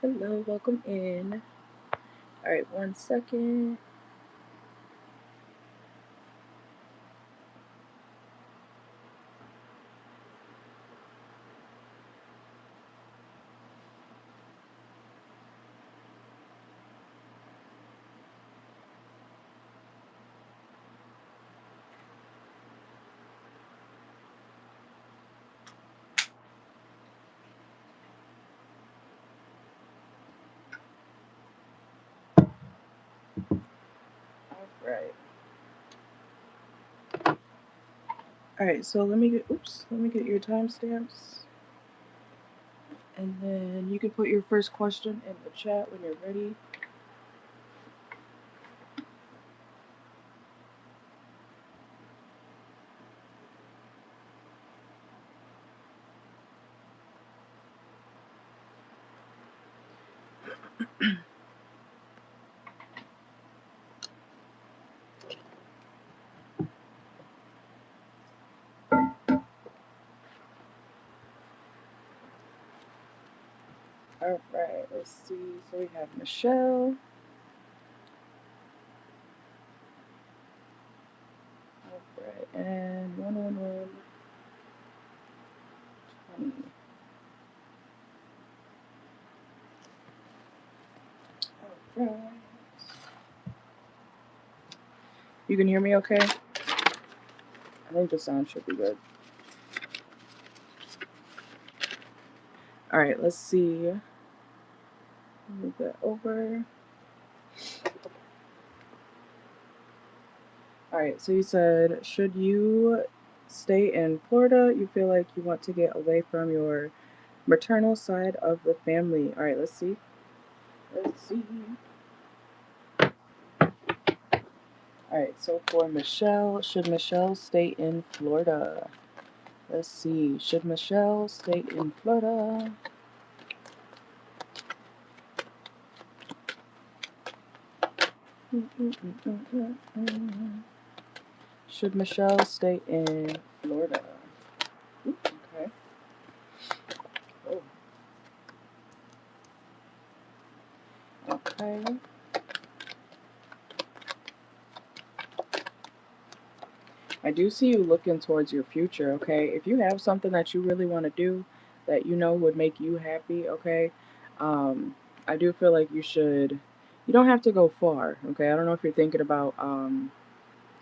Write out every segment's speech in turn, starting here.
Hello, welcome in. Alright, 1 second. Alright. Alright, so let me get your timestamps. And then you can put your first question in the chat when you're ready. Alright, let's see. So we have Michelle. Alright, and 111 20. Alright. You can hear me okay? I think the sound should be good. Alright, let's see. Move that over. Alright, so you said, should you stay in Florida? You feel like you want to get away from your maternal side of the family. Alright, let's see. Let's see. Alright, so for Michelle, should Michelle stay in Florida? Let's see. Should Michelle stay in Florida? Should Michelle stay in Florida? Ooh, okay. Oh. Okay. I do see you looking towards your future, okay? If you have something that you really want to do that you know would make you happy, okay? I do feel like you don't have to go far, okay? I don't know if you're thinking about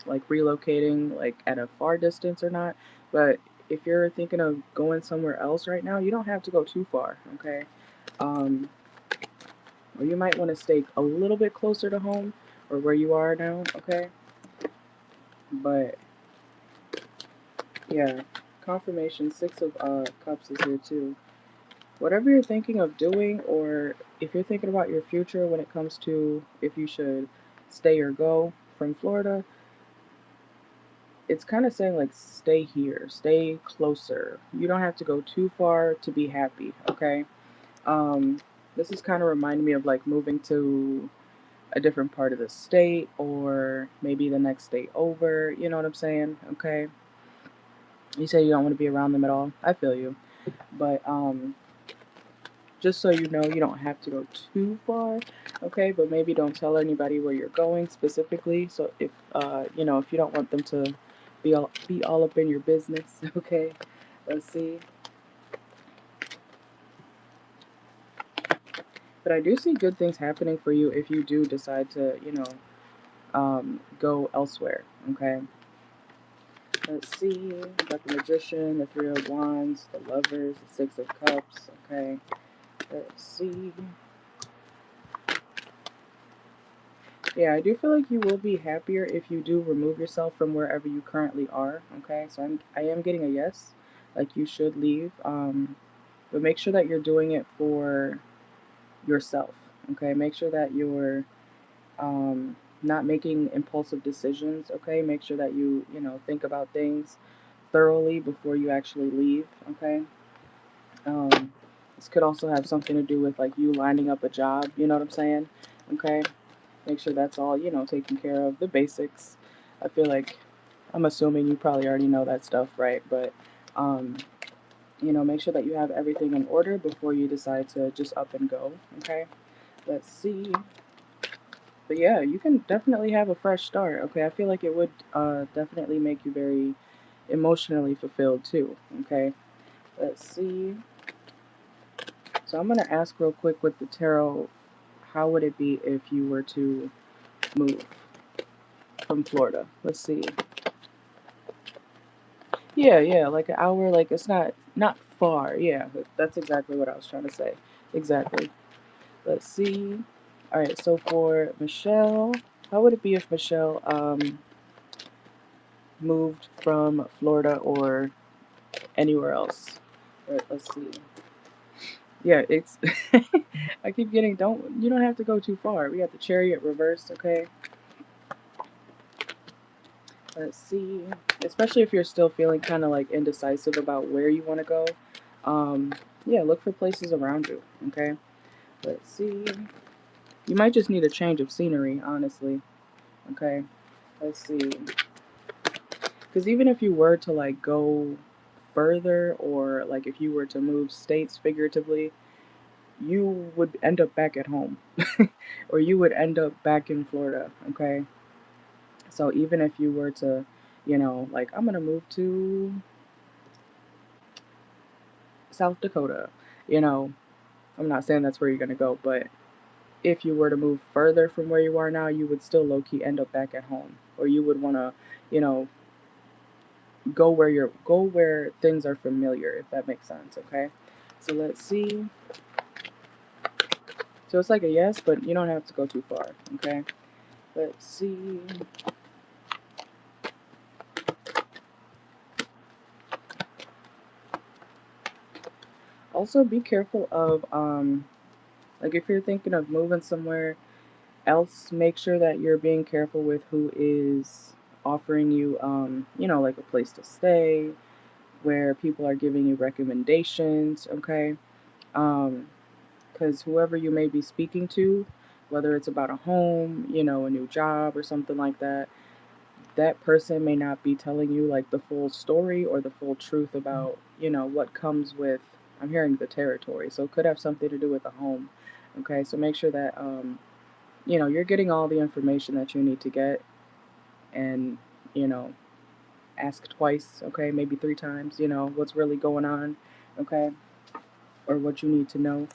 like relocating like at a far distance or not, but if you're thinking of going somewhere else right now, you don't have to go too far, okay? Um, or you might want to stay a little bit closer to home or where you are now, okay? But yeah, confirmation, Six of Cups is here too. Whatever you're thinking of doing, or if you're thinking about your future when it comes to if you should stay or go from Florida, it's kind of saying like stay here, stay closer. You don't have to go too far to be happy, okay? Um, this is kind of reminding me of like moving to a different part of the state or maybe the next state over, you know what I'm saying? Okay. You say you don't want to be around them at all. I feel you. But just so you know, you don't have to go too far, okay? But maybe don't tell anybody where you're going specifically. So if if you don't want them to be all up in your business, okay? Let's see. But I do see good things happening for you if you do decide to, go elsewhere, okay? Let's see. Got the Magician, the Three of Wands, the Lovers, the Six of Cups, okay? Let's see. Yeah, I do feel like you will be happier if you do remove yourself from wherever you currently are. Okay, so I am getting a yes, like you should leave. But make sure that you're doing it for yourself. Okay, make sure that you're not making impulsive decisions. Okay, make sure that you think about things thoroughly before you actually leave. Okay. This could also have something to do with like you lining up a job. You know what I'm saying? Okay. Make sure that's all, taken care of. The basics. I feel like I'm assuming you probably already know that stuff, right? But You know, make sure that you have everything in order before you decide to just up and go, okay? Let's see. But yeah, you can definitely have a fresh start, okay? I feel like it would definitely make you very emotionally fulfilled too, okay? Let's see. So I'm going to ask real quick with the tarot, how would it be if you were to move from Florida? Let's see. Yeah, like an hour, like it's not far. Yeah, that's exactly what I was trying to say. Exactly. Let's see. All right, so for Michelle, how would it be if Michelle moved from Florida or anywhere else? All right, let's see. Yeah, it's I keep getting you don't have to go too far. We got the Chariot reversed, okay? Let's see. Especially if you're still feeling kind of like indecisive about where you want to go. Yeah, look for places around you, okay? Let's see. You might just need a change of scenery, honestly. Okay. Let's see. Because even if you were to like go further, or like if you were to move states figuratively, you would end up back at home. Or you would end up back in Florida, okay? So even if you were to, like I'm going to move to South Dakota, you know, I'm not saying that's where you're going to go, but if you were to move further from where you are now, you would still low key end up back at home. Or you would want to, you know, go where things are familiar, if that makes sense, okay? So let's see. So it's like a yes, but you don't have to go too far, okay? Let's see. Also be careful of like if you're thinking of moving somewhere else, make sure that you're being careful with who is offering you like a place to stay, where people are giving you recommendations, okay? Because whoever you may be speaking to, whether it's about a home, a new job or something like that, that person may not be telling you like the full story or the full truth about, what comes with, I'm hearing the territory. So it could have something to do with the home. Okay, so make sure that, you're getting all the information that you need to get, and, you know, ask twice, okay, maybe three times, what's really going on, okay, or what you need to know.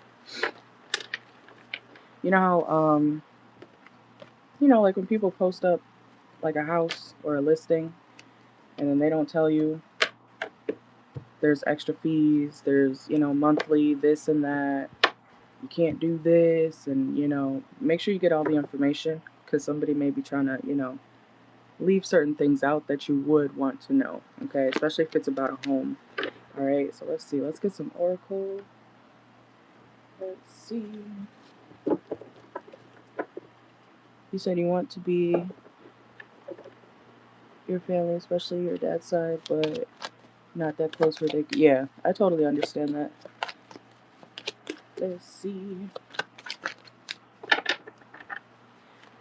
You know how, like when people post up like a house or a listing, and then they don't tell you there's extra fees, there's, monthly this and that, you can't do this, and, make sure you get all the information, because somebody may be trying to, leave certain things out that you would want to know, okay, especially if it's about a home. All right, so let's see, let's get some oracle. Let's see. You said you want to be your family, especially your dad's side, but not that close where they. Yeah, I totally understand that. Let's see.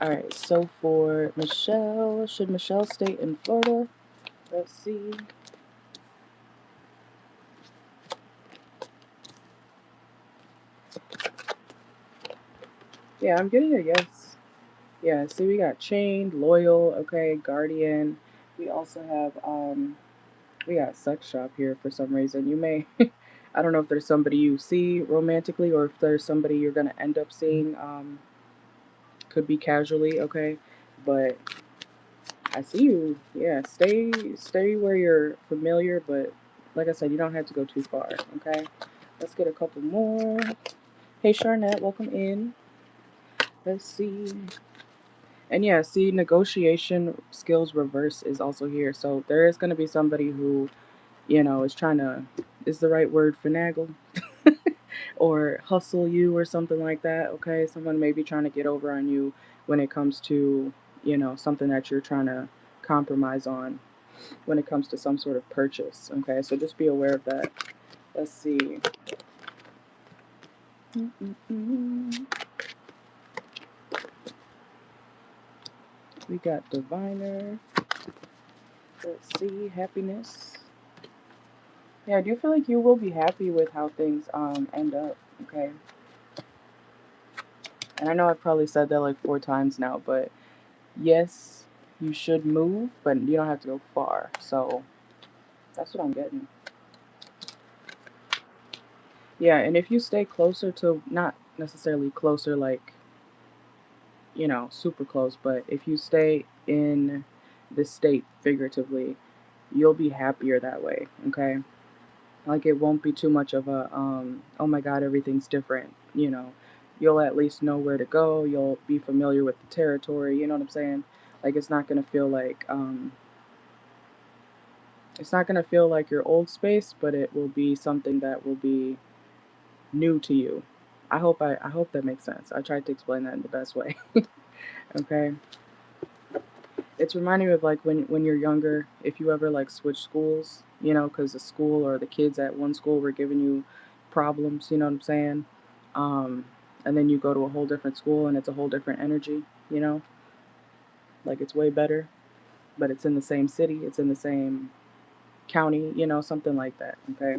All right, so for Michelle, should Michelle stay in Florida? Let's see. Yeah, I'm getting a yes. Yeah, see, we got chained, loyal, okay, guardian. We also have we got sex shop here for some reason. You may, I don't know if there's somebody you see romantically, or if there's somebody you're gonna end up seeing. Could be casually, okay, but I see you. Yeah, stay where you're familiar, but like I said, you don't have to go too far, okay? Let's get a couple more. Hey, Charnette, welcome in. Let's see. And yeah, see, negotiation skills reverse is also here. So there is going to be somebody who, is trying to, is the right word, finagle? Or hustle you or something like that, okay? Someone may be trying to get over on you when it comes to, something that you're trying to compromise on when it comes to some sort of purchase, okay? So just be aware of that. Let's see. We got diviner. Let's see, happiness. Yeah, I do feel like you will be happy with how things end up, okay? And I know I've probably said that like 4 times now, but yes, you should move, but you don't have to go far. So that's what I'm getting. Yeah, and if you stay closer to, not necessarily closer like, super close, but if you stay in the state figuratively, you'll be happier that way, okay? Like it won't be too much of a oh my god, everything's different, You'll at least know where to go, you'll be familiar with the territory, you know what I'm saying? Like it's not going to feel like your old space, but it will be something that will be new to you. I hope that makes sense. I tried to explain that in the best way. Okay. It's reminding me of like when you're younger, if you ever like switch schools, because the school or the kids at one school were giving you problems, you know what I'm saying? Um, and then you go to a whole different school and it's a whole different energy, you know, like it's way better, but it's in the same city, it's in the same county, something like that. Okay.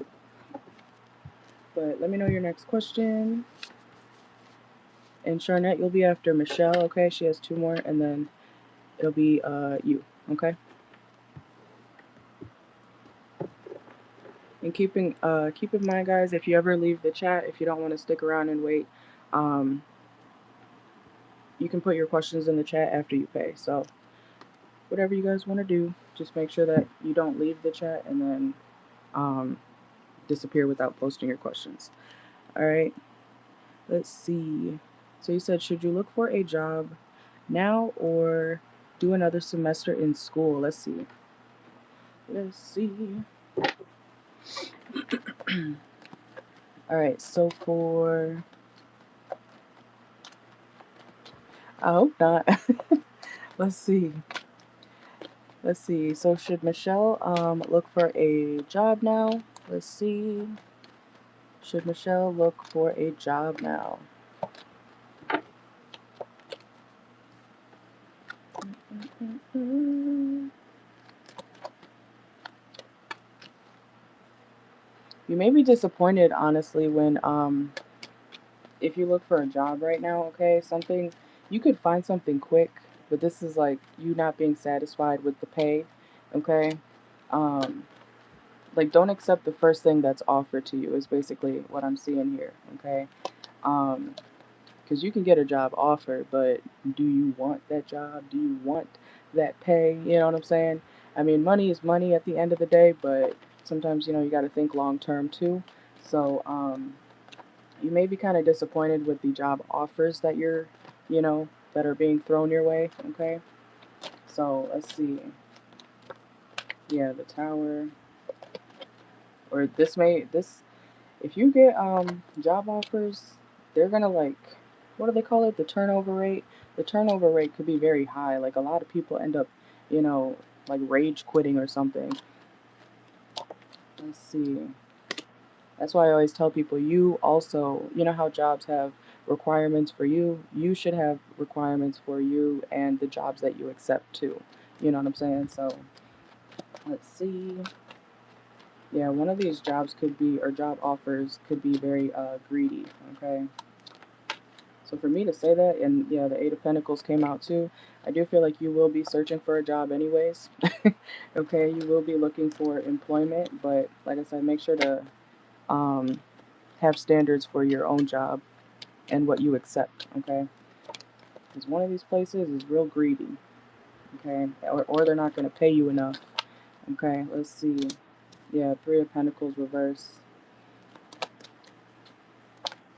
But let me know your next question. And Charnette, you'll be after Michelle. Okay, she has 2 more, and then it'll be you. Okay. And keep in mind, guys, if you ever leave the chat, if you don't want to stick around and wait, um, you can put your questions in the chat after you pay. So whatever you guys want to do, just make sure that you don't leave the chat and then um, disappear without posting your questions. All right. Let's see. So you said, should you look for a job now or do another semester in school? Let's see. Let's see. All right. So I hope not. Let's see. Let's see. So should Michelle look for a job now? Let's see. Should Michelle look for a job now? You may be disappointed, honestly, when if you look for a job right now. Okay, something you could find something quick, but this is like you not being satisfied with the pay. Okay, um, like don't accept the first thing that's offered to you is basically what I'm seeing here. Okay, um, because you can get a job offer, but do you want that job? Do you want that pay? You know what I'm saying? I mean, money is money at the end of the day, but sometimes you got to think long term too. So you may be kind of disappointed with the job offers that that are being thrown your way. Okay, so let's see. Yeah, the tower, or this if you get job offers, they're gonna like, what do they call it? The turnover rate. The turnover rate could be very high. Like a lot of people end up, you know, like rage quitting or something. Let's see. That's why I always tell people, you also, you know how jobs have requirements for you? You should have requirements for you and the jobs that you accept too. You know what I'm saying? So let's see. Yeah, one of these jobs could be, or job offers could be very greedy. Okay. So for me to say that, and yeah, the Eight of Pentacles came out too, I do feel like you will be searching for a job anyways. Okay, you will be looking for employment, but like I said, make sure to um, have standards for your own job and what you accept, okay? Because one of these places is real greedy, okay? Or they're not going to pay you enough, okay? Let's see. Yeah, Three of Pentacles reverse.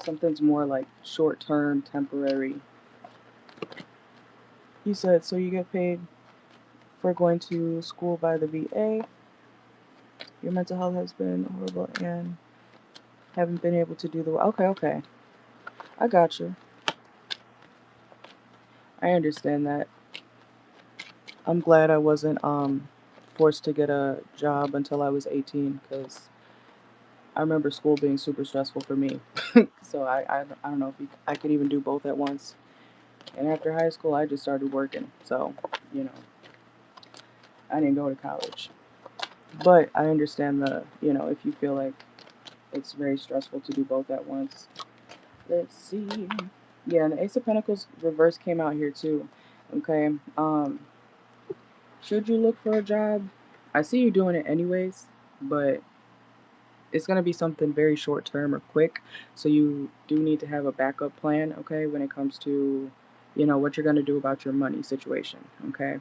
Something's more like short-term, temporary. You said, so you get paid for going to school by the VA. Your mental health has been horrible and haven't been able to do the... Okay, okay. I got you. I understand that. I'm glad I wasn't forced to get a job until I was 18, because I remember school being super stressful for me. So I don't know if I could even do both at once. And after high school, I just started working. So, I didn't go to college. But I understand the, you know, if you feel like it's very stressful to do both at once. Let's see. Yeah, and the Ace of Pentacles reverse came out here too. Okay. Should you look for a job? I see you doing it anyways, but it's going to be something very short term or quick. So you do need to have a backup plan, okay, when it comes to, you know, what you're going to do about your money situation, okay?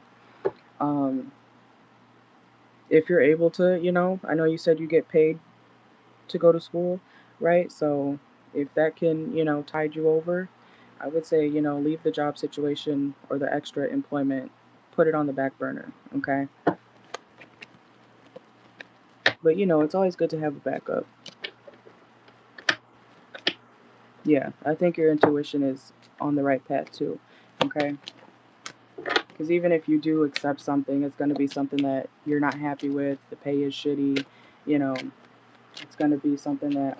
Um, if you're able to, you know, I know you said you get paid to go to school, right? So if that can, you know, tide you over, I would say, you know, leave the job situation or the extra employment, put it on the back burner, okay? But, you know, it's always good to have a backup. Yeah, I think your intuition is on the right path too, okay? Because even if you do accept something, it's going to be something that you're not happy with, the pay is shitty, you know, it's going to be something that,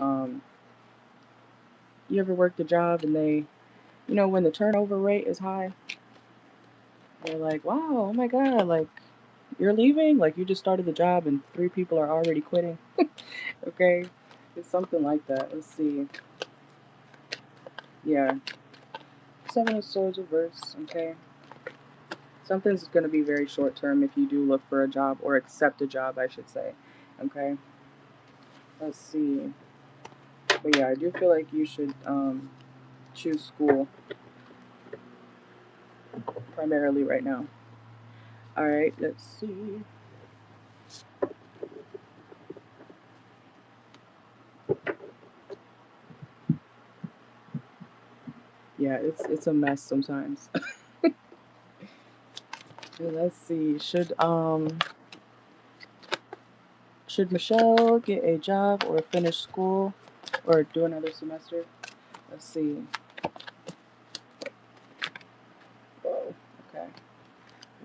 you ever worked a job and they, you know, when the turnover rate is high, they're like, wow, oh my God, like, you're leaving? Like, you just started the job and 3 people are already quitting. Okay? It's something like that. Let's see. Yeah. Seven of Swords reverse. Okay? Something's going to be very short term if you do look for a job or accept a job, I should say. Okay? Let's see. But yeah, I do feel like you should choose school primarily right now. Alright, let's see. Yeah, it's a mess sometimes. Let's see. Should Michelle get a job or finish school or do another semester? Let's see. Whoa. Okay.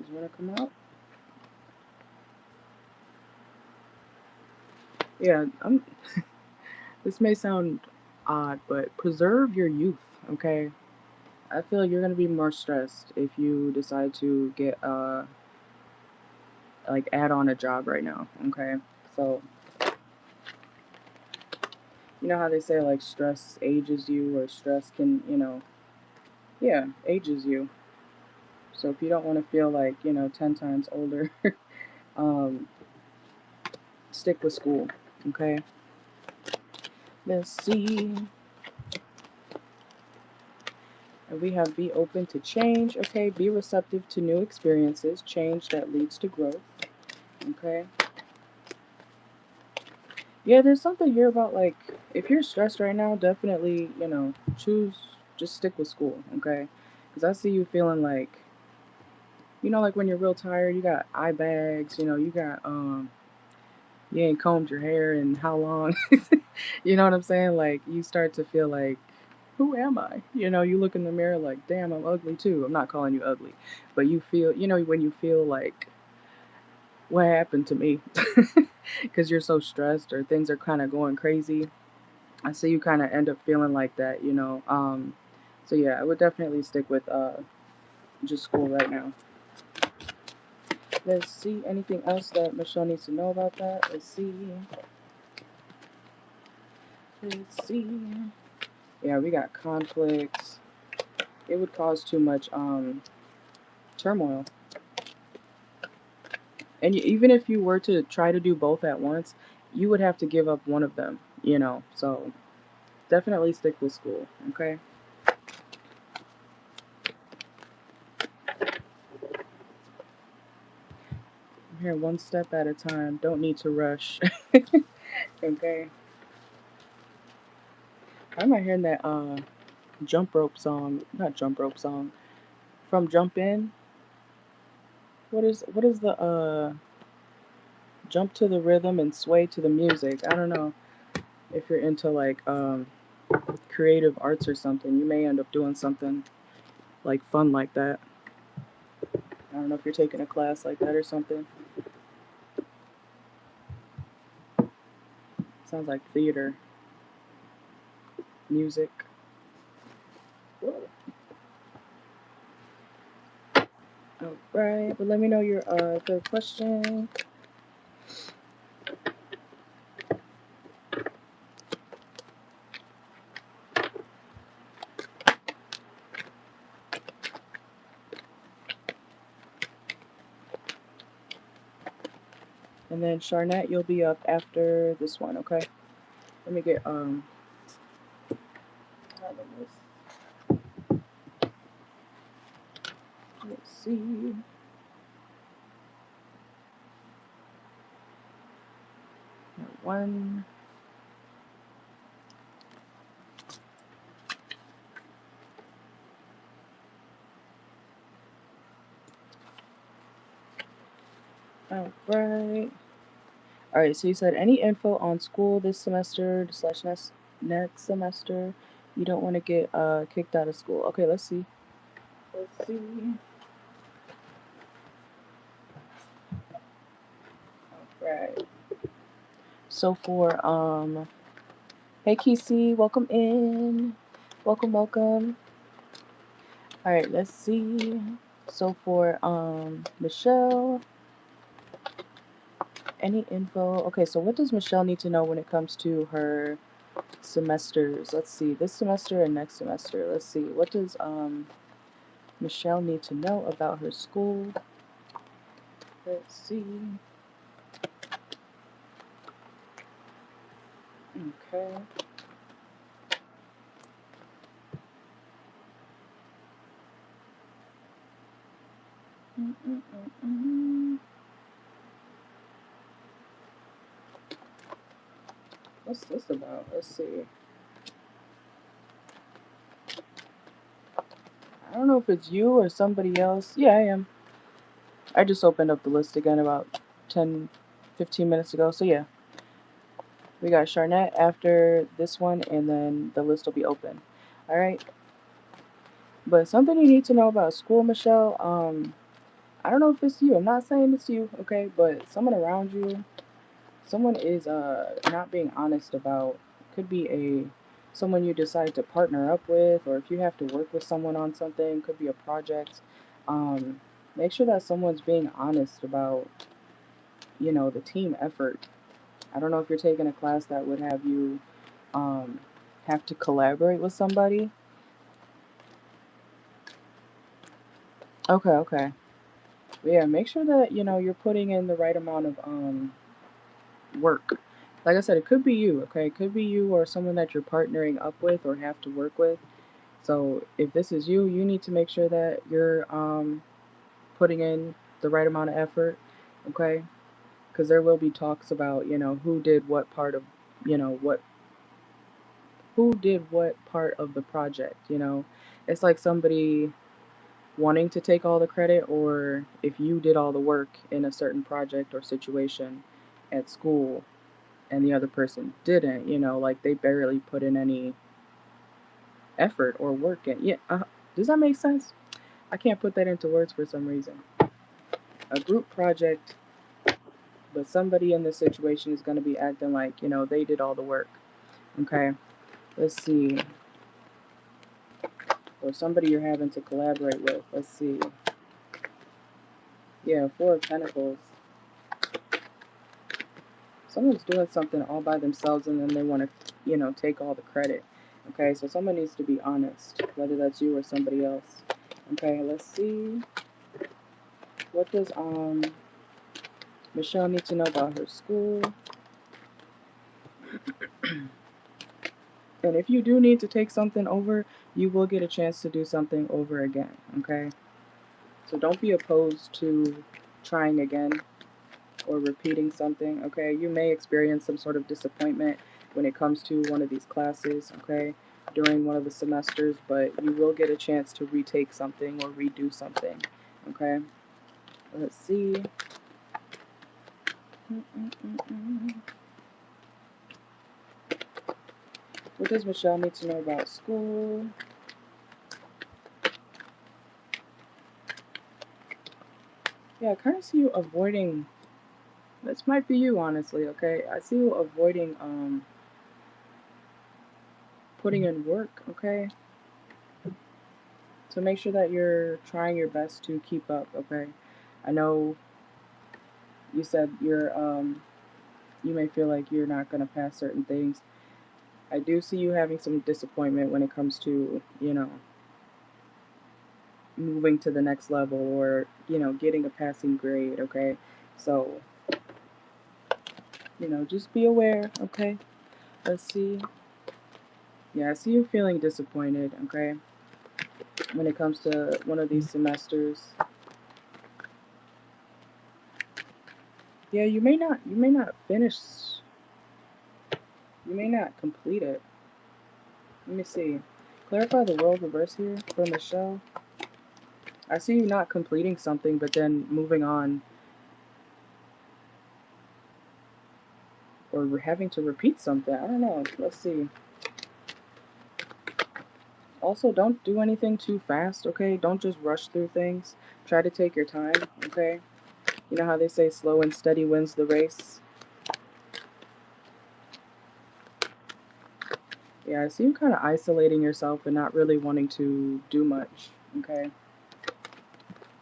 Is gonna come out? Yeah. I'm. This may sound odd, but preserve your youth. Okay. I feel you're gonna be more stressed if you decide to get like add on a job right now. Okay. So you know how they say like stress ages you or stress can, you know, yeah, ages you. So if you don't want to feel like, you know, 10 times older, um, stick with school, okay? Let's see. And we have be open to change, okay? Be receptive to new experiences, change that leads to growth, okay? Yeah, there's something here about like, if you're stressed right now, definitely, you know, just stick with school, okay? Because I see you feeling like, you know, like when you're real tired, you got eye bags, you know, you ain't combed your hair in how long? You know what I'm saying? Like you start to feel like, who am I? You know, you look in the mirror like, damn, I'm ugly too. I'm not calling you ugly, but you feel, you know, when you feel like, what happened to me? Because you're so stressed or things are kind of going crazy. I see you kind of end up feeling like that, you know. So yeah, I would definitely stick with just school right now. Let's see anything else that Michelle needs to know about that. Let's see. Let's see. Yeah, we got conflicts. It would cause too much turmoil. And even if you were to try to do both at once, you would have to give up one of them, you know. So definitely stick with school, okay? I'm here one step at a time. Don't need to rush. Okay. I'm not hearing that jump rope song. Not jump rope song. From Jump In. What is the jump to the rhythm and sway to the music? I don't know if you're into like creative arts or something. You may end up doing something like fun like that. I don't know if you're taking a class like that or something. Sounds like theater, music. All right, but let me know your third question. And then Charnette, you'll be up after this one, okay? Let me get let's see. One. All right. All right. So you said any info on school this semester slash next semester. You don't want to get kicked out of school. Okay. Let's see. Let's see. All right. So for hey Kesey, welcome in. Welcome, welcome. All right. Let's see. So for Michelle. Any info? Okay, so what does Michelle need to know when it comes to her semesters? Let's see, this semester and next semester. Let's see, what does Michelle need to know about her school? Let's see. Okay. What's this about? Let's see. I don't know if it's you or somebody else. Yeah, I am. I just opened up the list again about 10, 15 minutes ago. So yeah, we got Charnette after this one, and then the list will be open. All right. But something you need to know about school, Michelle. I don't know if it's you. I'm not saying it's you, okay? But someone around you, someone is not being honest about. Could be someone you decide to partner up with, or if you have to work with someone on something. Could be a project. Um, Make sure that someone's being honest about the team effort. I don't know if you're taking a class that would have you um, have to collaborate with somebody. Okay, okay. But yeah, make sure that you're putting in the right amount of work. Like I said, it could be you, okay? It could be you or someone that you're partnering up with or have to work with. So if this is you, you need to make sure that you're putting in the right amount of effort, okay? Because there will be talks about, who did what part of, what who did what part of the project. It's like somebody wanting to take all the credit, or if you did all the work in a certain project or situation at school and the other person didn't, like they barely put in any effort or work in. Yeah, does that make sense? I can't put that into words for some reason. A group project, but somebody in this situation is going to be acting like, they did all the work. Okay, let's see. Or somebody you're having to collaborate with. Let's see. Yeah, Four of Pentacles. Someone's doing something all by themselves and then they want to, take all the credit. Okay, so someone needs to be honest, whether that's you or somebody else. Okay, let's see. What does Michelle need to know about her school? And if you do need to take something over, you will get a chance to do something over again. Okay, so don't be opposed to trying again or repeating something. Okay, you may experience some sort of disappointment when it comes to one of these classes, okay, during one of the semesters, but you will get a chance to retake something or redo something. Okay, let's see. What does Michelle need to know about school? Yeah, I kind of see you avoiding. This might be you, honestly. Okay, I see you avoiding putting in work. Okay, so make sure that you're trying your best to keep up. Okay, I know you said you may feel like you're not going to pass certain things. I do see you having some disappointment when it comes to, moving to the next level or, getting a passing grade, okay? So You know, just be aware, okay? Let's see. Yeah, I see you feeling disappointed, okay? When it comes to one of these semesters. Yeah, you may not finish, you may not complete it. Let me see. Clarify the world reverse here for Michelle. I see you not completing something, but then moving on, or having to repeat something. I don't know. Let's see. Also, don't do anything too fast, okay? Don't just rush through things. Try to take your time, okay? You know how they say slow and steady wins the race? Yeah, I see you kind of isolating yourself and not really wanting to do much, okay?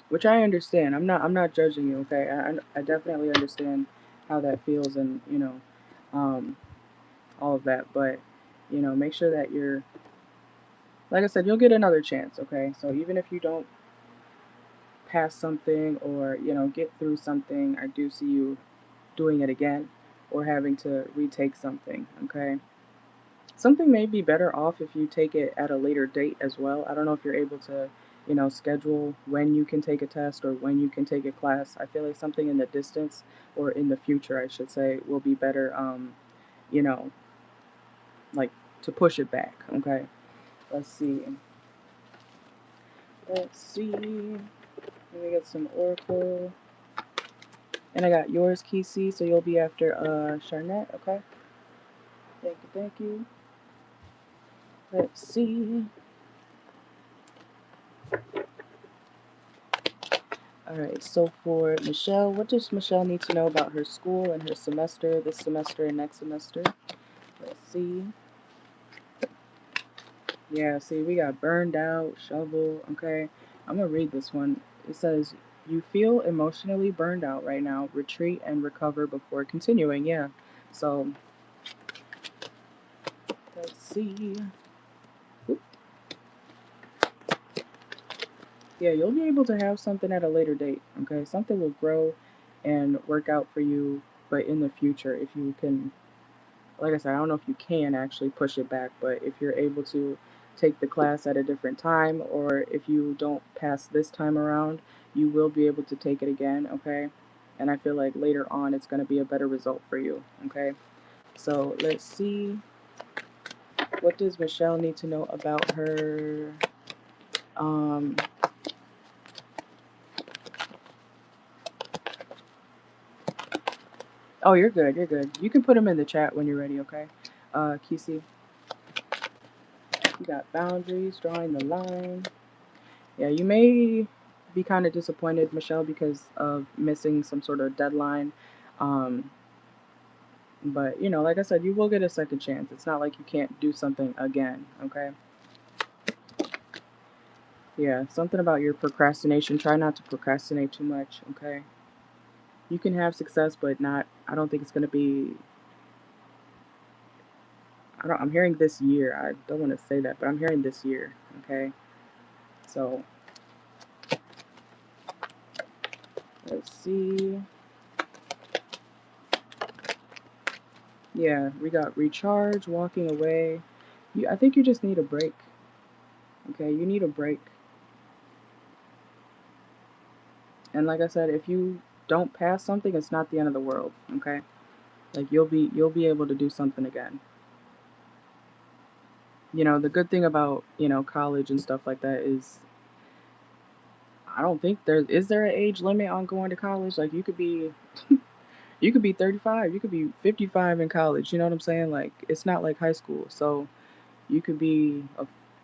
Which I understand. I'm not judging you, okay? I definitely understand how that feels, and um, all of that. But make sure that you're, like I said, you'll get another chance, okay? So even if you don't pass something, or get through something, I do see you doing it again, or having to retake something, okay? Something may be better off if you take it at a later date as well. I don't know if you're able to, schedule when you can take a test or when you can take a class. I feel like something in the distance, or in the future, I should say, will be better, you know, like, to push it back, okay? Let's see. Let's see. Let me get some Oracle. And I got yours, Kesey, so you'll be after Charnette, okay? Thank you, thank you. Let's see. Alright, so for Michelle, what does Michelle need to know about her school and her semester, this semester and next semester? Let's see. Yeah, see, we got burned out, shovel, okay? I'm gonna read this one. It says, you feel emotionally burned out right now. Retreat and recover before continuing. Yeah. So, let's see. Oop. Yeah, you'll be able to have something at a later date, okay? Something will grow and work out for you, but in the future, if you can, like I said, I don't know if you can actually push it back, but if you're able to take the class at a different time, or if you don't pass this time around, you will be able to take it again, okay? And I feel like later on it's going to be a better result for you, okay? So let's see. What does Michelle need to know about her? Um, oh, you're good. You're good. You can put them in the chat when you're ready, okay? Kisi, you got boundaries, drawing the line. Yeah, you may be kind of disappointed, Michelle, because of missing some sort of deadline. Um, but, like I said, you will get a second chance. It's not like you can't do something again, okay? Yeah, something about your procrastination. Try not to procrastinate too much, okay? You can have success, but not, I don't think it's going to be, I'm hearing this year. I don't want to say that, but I'm hearing this year, okay? So, let's see. Yeah, we got recharge, walking away. I think you just need a break. Okay, you need a break. And like I said, if you don't pass something, it's not the end of the world. Okay, like you'll be able to do something again. The good thing about college and stuff like that is, I don't think there an age limit on going to college. Like, you could be 35, you could be 55 in college. You know what I'm saying? Like, it's not like high school. So you could be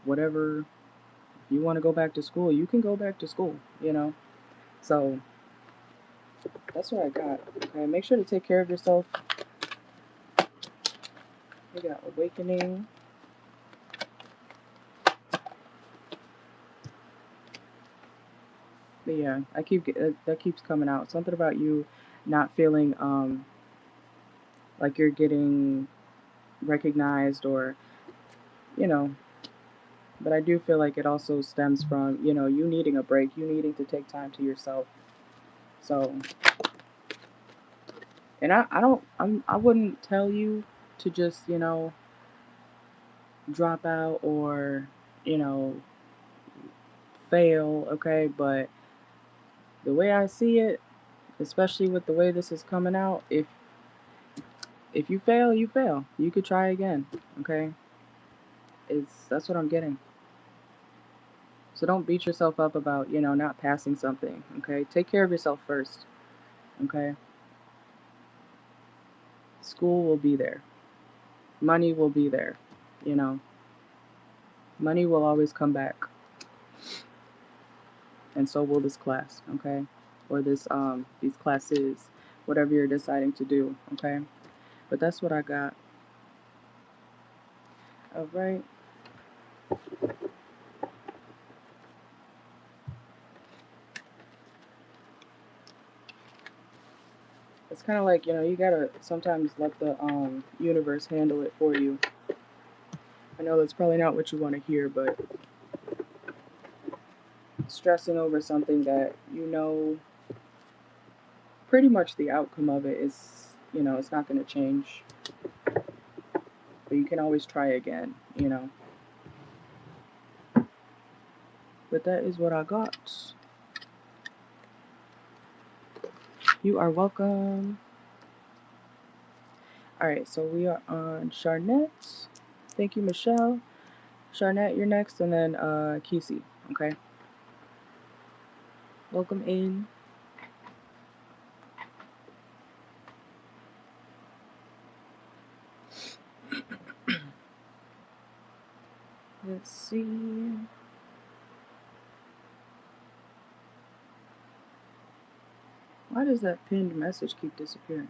whatever. If you want to go back to school, you can go back to school. So that's what I got. Okay, make sure to take care of yourself. We got awakening. But yeah, that keeps coming out. Something about you not feeling like you're getting recognized, or you know. But I do feel like it also stems from you needing a break, you needing to take time to yourself. So And I wouldn't tell you to just, drop out or, you know, fail, okay? But the way I see it, especially with the way this is coming out, if you fail, you fail. You could try again, okay? That's what I'm getting. So don't beat yourself up about, not passing something, okay? Take care of yourself first, okay? School will be there. Money will be there, you know. Money will always come back. And so will this class, okay? Or these classes, whatever you're deciding to do, okay? But that's what I got. All right. It's kind of like, you gotta sometimes let the universe handle it for you. I know that's probably not what you want to hear, but stressing over something that pretty much the outcome of it is, it's not going to change. But you can always try again. But that is what I got. You are welcome. All right, so we are on Charnette. Thank you, Michelle. Charnette, you're next, and then Kesey. Okay. Welcome in. Let's see. Why does that pinned message keep disappearing?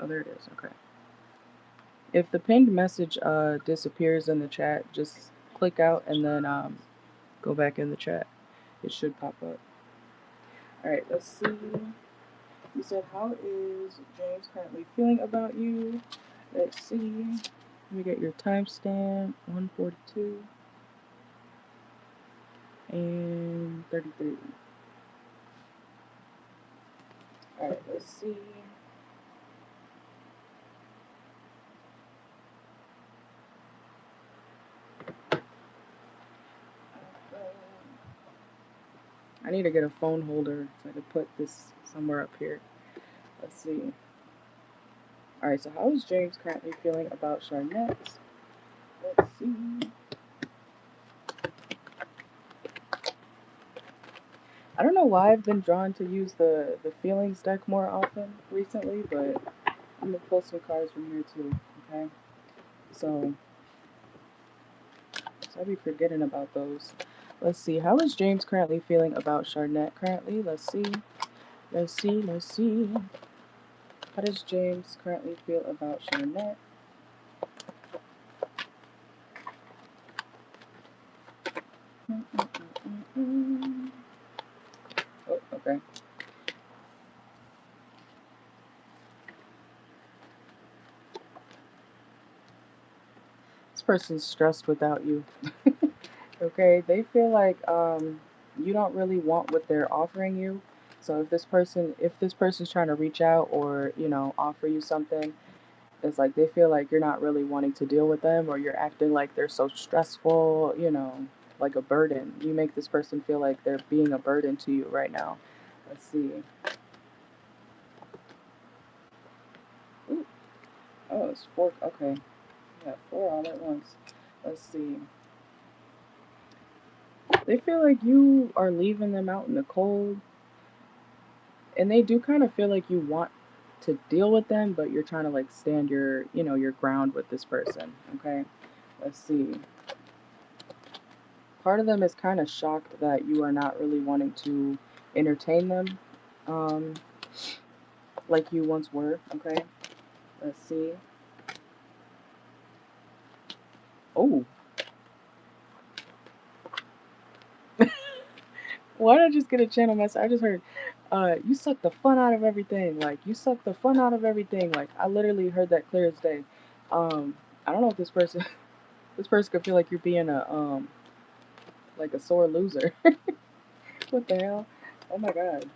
Oh, there it is. Okay. If the pinned message disappears in the chat, just click out and then go back in the chat. It should pop up. All right, let's see. You said, how is James currently feeling about you? Let's see. Let me get your timestamp. 142 and 33. All right, let's see. I need to get a phone holder so I can put this somewhere up here. Let's see. All right, so how is James currently feeling about Charnette? Let's see. I don't know why I've been drawn to use the feelings deck more often recently, but I'm gonna pull some cards from here too. Okay, so I'll be forgetting about those. Let's see. How is James currently feeling about Charnette? Currently, let's see. Let's see. Let's see. How does James currently feel about Charnette? Oh, okay. This person's stressed without you. Okay, they feel like you don't really want what they're offering you. So if this person's trying to reach out or offer you something, it's like they feel like you're not really wanting to deal with them, or you're acting like they're so stressful, like a burden. You make this person feel like they're being a burden to you right now. Let's see. Ooh. Oh, it's four. Okay, yeah, four all at once. Let's see. They feel like you are leaving them out in the cold, and they do kind of feel like you want to deal with them, but you're trying to like stand your ground with this person. Okay, let's see. Part of them is kind of shocked that you are not really wanting to entertain them, um, like you once were. Okay, let's see. Oh, why did I just get a channel message? I just heard, you suck the fun out of everything. Like, you suck the fun out of everything. Like, I literally heard that clear as day. I don't know if this person, this person could feel like you're being like a sore loser. What the hell? Oh my god.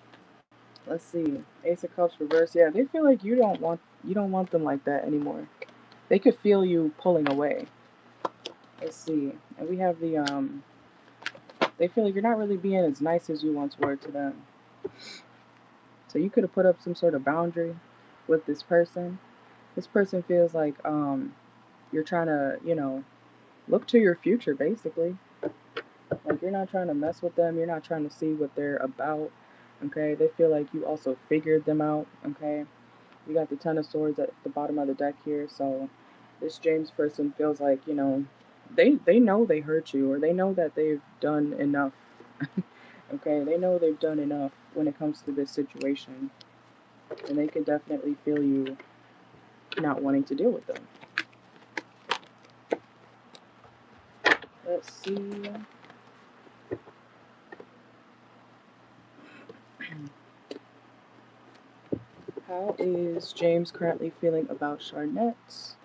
Let's see. Ace of Cups reverse. Yeah, they feel like you don't want them like that anymore. They could feel you pulling away. Let's see. And we have the they feel like you're not really being as nice as you once were to them. So you could have put up some sort of boundary with this person. This person feels like you're trying to, look to your future basically. Like you're not trying to mess with them, you're not trying to see what they're about. Okay? They feel like you also figured them out, okay? We got the Ten of Swords at the bottom of the deck here, so this James person feels like, they know they hurt you, or they know that they've done enough. Okay, they know they've done enough when it comes to this situation, and they can definitely feel you not wanting to deal with them. Let's see. How is James currently feeling about Charnette?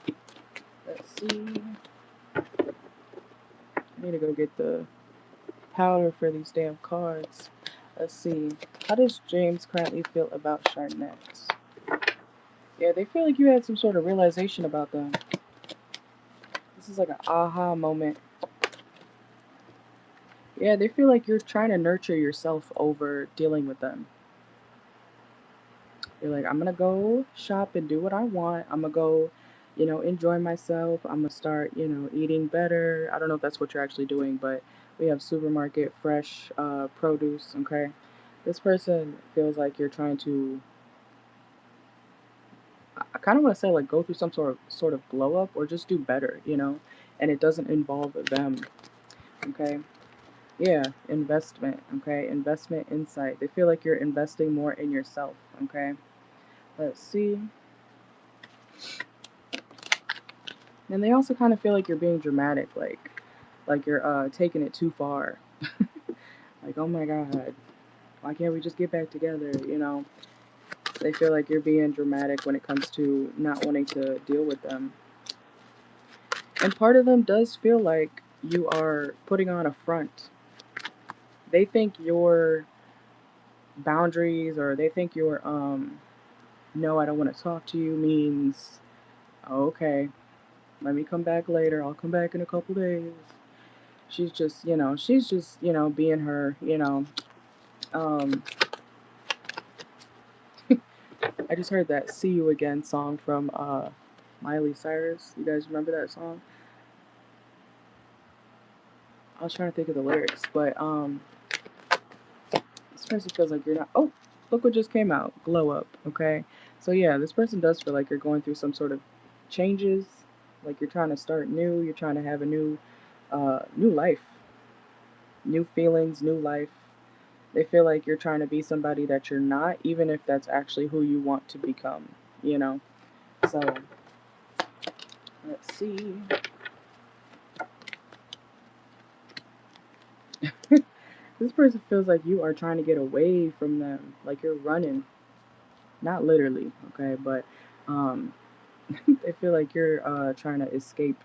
Let's see. I need to go get the powder for these damn cards. Let's see. How does James currently feel about Charnette? Yeah, they feel like you had some sort of realization about them. This is like an aha moment. Yeah, they feel like you're trying to nurture yourself over dealing with them. You're like, I'm gonna go shop and do what I want. I'm gonna go, enjoy myself. I'm gonna start, eating better. I don't know if that's what you're actually doing, but we have supermarket fresh produce. Okay, this person feels like you're trying to. I kind of want to say like go through some sort of glow up or just do better, and it doesn't involve them. Okay. Yeah, investment. Okay, investment insight. They feel like you're investing more in yourself. Okay. Let's see. And they also kind of feel like you're being dramatic, like you're taking it too far. Like, oh my god, why can't we just get back together? They feel like you're being dramatic when it comes to not wanting to deal with them. And part of them does feel like you are putting on a front. They think your boundaries, or they think your no, I don't want to talk to you means, oh, okay, let me come back later. I'll come back in a couple days. She's just being her. Um, I just heard that "See You Again" song from Miley Cyrus. You guys remember that song? I was trying to think of the lyrics, but this person feels like you're not. Oh, look what just came out. Glow up. Okay, so yeah, this person does feel like you're going through some sort of changes. Like you're trying to start new. You're trying to have a new life, new feelings, new life. They feel like you're trying to be somebody that you're not, even if that's actually who you want to become, you know? So, let's see. This person feels like you are trying to get away from them, like you're running. Not literally, okay, but um, they feel like you're trying to escape.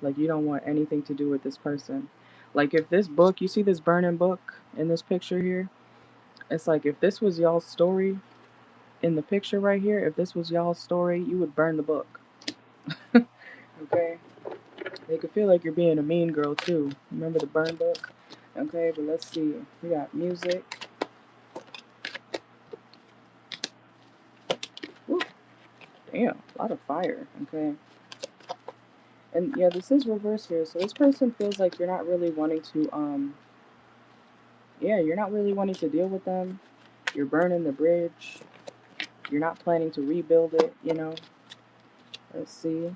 Like you don't want anything to do with this person. Like if this book, you see this burning book in this picture here, it's like if this was y'all's story in the picture right here, if this was y'all's story, you would burn the book. Okay? They could feel like you're being a mean girl too. Remember the burn book? Okay, but let's see. We got music. Woo, damn, a lot of fire. Okay. And yeah, this is reverse here. So this person feels like you're not really wanting to yeah, you're not really wanting to deal with them. You're burning the bridge. You're not planning to rebuild it. Let's see.